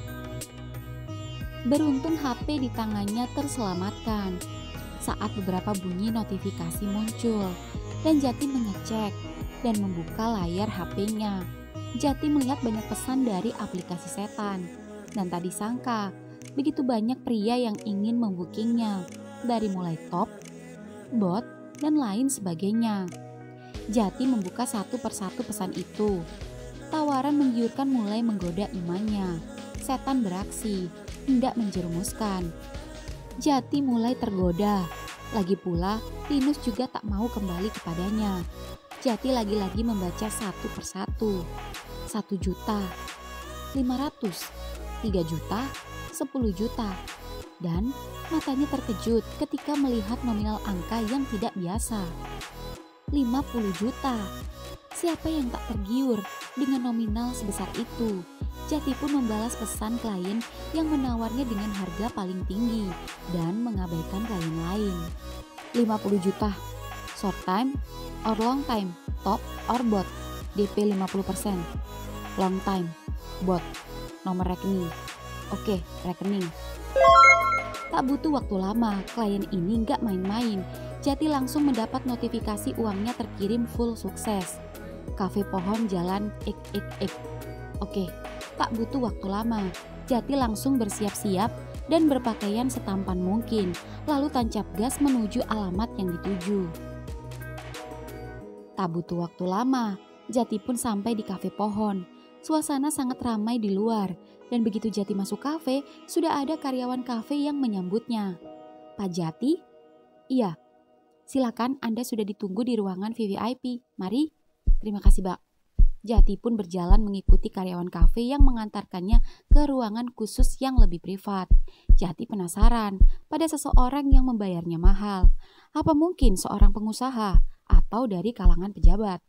Speaker 1: Beruntung HP di tangannya terselamatkan. Saat beberapa bunyi notifikasi muncul dan Jati mengecek dan membuka layar HP-nya. Jati melihat banyak pesan dari aplikasi setan dan tak disangka begitu banyak pria yang ingin membooking-nya, dari mulai top, bot, dan lain sebagainya. Jati membuka satu persatu pesan itu. Tawaran menggiurkan mulai menggoda imannya. Setan beraksi, hendak menjerumuskan. Jati mulai tergoda. Lagi pula, Pinus juga tak mau kembali kepadanya. Jati lagi-lagi membaca satu persatu. 1 juta, 500, 3 juta, 10 juta. Dan matanya terkejut ketika melihat nominal angka yang tidak biasa. 50 juta. Siapa yang tak tergiur dengan nominal sebesar itu? Jati pun membalas pesan klien yang menawarnya dengan harga paling tinggi dan mengabaikan klien lain. 50 juta. Short time or long time, top or bot, DP 50%. Long time, bot, nomor rekening. Oke, rekening. Tak butuh waktu lama, klien ini nggak main-main. Jati langsung mendapat notifikasi uangnya terkirim full sukses. Kafe Pohon Jalan XXX. Oke, tak butuh waktu lama. Jati langsung bersiap-siap dan berpakaian setampan mungkin, lalu tancap gas menuju alamat yang dituju. Tak butuh waktu lama, Jati pun sampai di Kafe Pohon. Suasana sangat ramai di luar, dan begitu Jati masuk kafe, sudah ada karyawan kafe yang menyambutnya. Pak Jati? Iya. Silakan, Anda sudah ditunggu di ruangan VVIP. Mari. Terima kasih, Mbak. Jati pun berjalan mengikuti karyawan kafe yang mengantarkannya ke ruangan khusus yang lebih privat. Jati penasaran pada seseorang yang membayarnya mahal. Apa mungkin seorang pengusaha atau dari kalangan pejabat?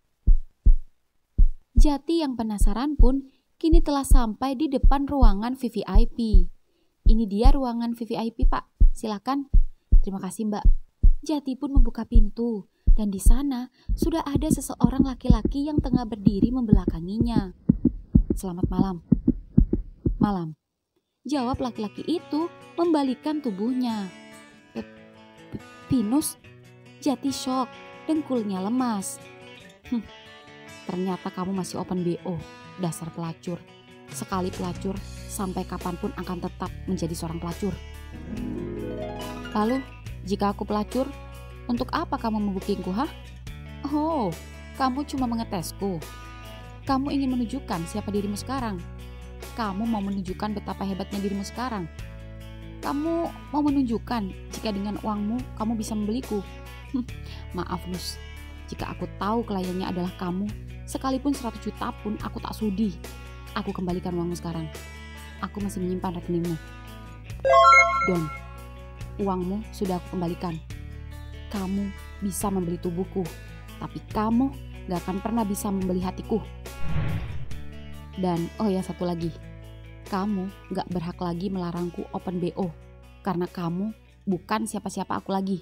Speaker 1: Jati yang penasaran pun kini telah sampai di depan ruangan VVIP. Ini dia ruangan VVIP, Pak. Silakan. Terima kasih, Mbak. Jati pun membuka pintu, dan di sana sudah ada seseorang laki-laki yang tengah berdiri membelakanginya. Selamat malam. Malam. Jawab laki-laki itu membalikkan tubuhnya. Pinus? Jati shock, dengkulnya lemas. Ternyata kamu masih open BO, dasar pelacur. Sekali pelacur, sampai kapanpun akan tetap menjadi seorang pelacur. Lalu, jika aku pelacur, untuk apa kamu membookingku, hah? Oh, kamu cuma mengetesku. Kamu ingin menunjukkan siapa dirimu sekarang. Kamu mau menunjukkan betapa hebatnya dirimu sekarang. Kamu mau menunjukkan jika dengan uangmu kamu bisa membeliku. Maaf, Nus. Jika aku tahu kliennya adalah kamu, sekalipun 100 juta pun aku tak sudi. Aku kembalikan uangmu sekarang. Aku masih menyimpan rekeningmu. Don, uangmu sudah aku kembalikan. Kamu bisa membeli tubuhku, tapi kamu gak akan pernah bisa membeli hatiku. Dan oh ya, satu lagi, kamu gak berhak lagi melarangku open BO, karena kamu bukan siapa-siapa aku lagi.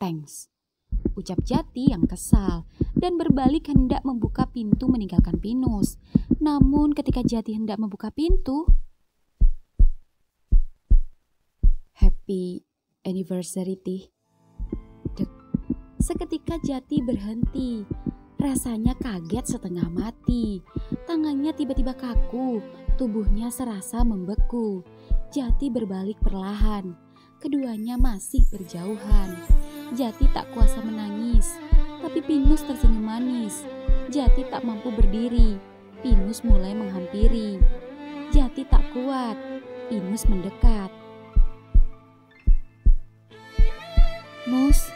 Speaker 1: Thanks. ucap Jati yang kesal dan berbalik hendak membuka pintu meninggalkan Pinus. Namun ketika Jati hendak membuka pintu, Happy anniversary, Tih. Dek. Seketika Jati berhenti. Rasanya kaget setengah mati. Tangannya tiba-tiba kaku, tubuhnya serasa membeku. Jati berbalik perlahan. Keduanya masih berjauhan. Jati tak kuasa menangis, tapi Pinus tersenyum manis. Jati tak mampu berdiri. Pinus mulai menghampiri. Jati tak kuat. Pinus mendekat. Mus.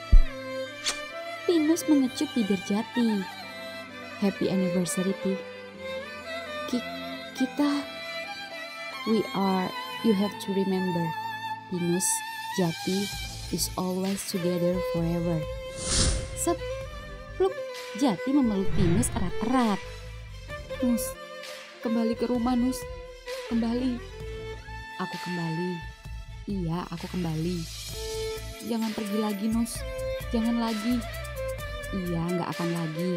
Speaker 1: Pinus mengecup bibir Jati. Happy anniversary, Tih. You have to remember, Pinus, Jati is always together forever. Set, pluk, Jati memeluk Pinus erat-erat. Nus, kembali ke rumah, Nus. Kembali. Aku kembali. Iya, aku kembali. Jangan pergi lagi, Nus. Jangan lagi. Iya, gak akan lagi.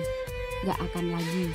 Speaker 1: Gak akan lagi.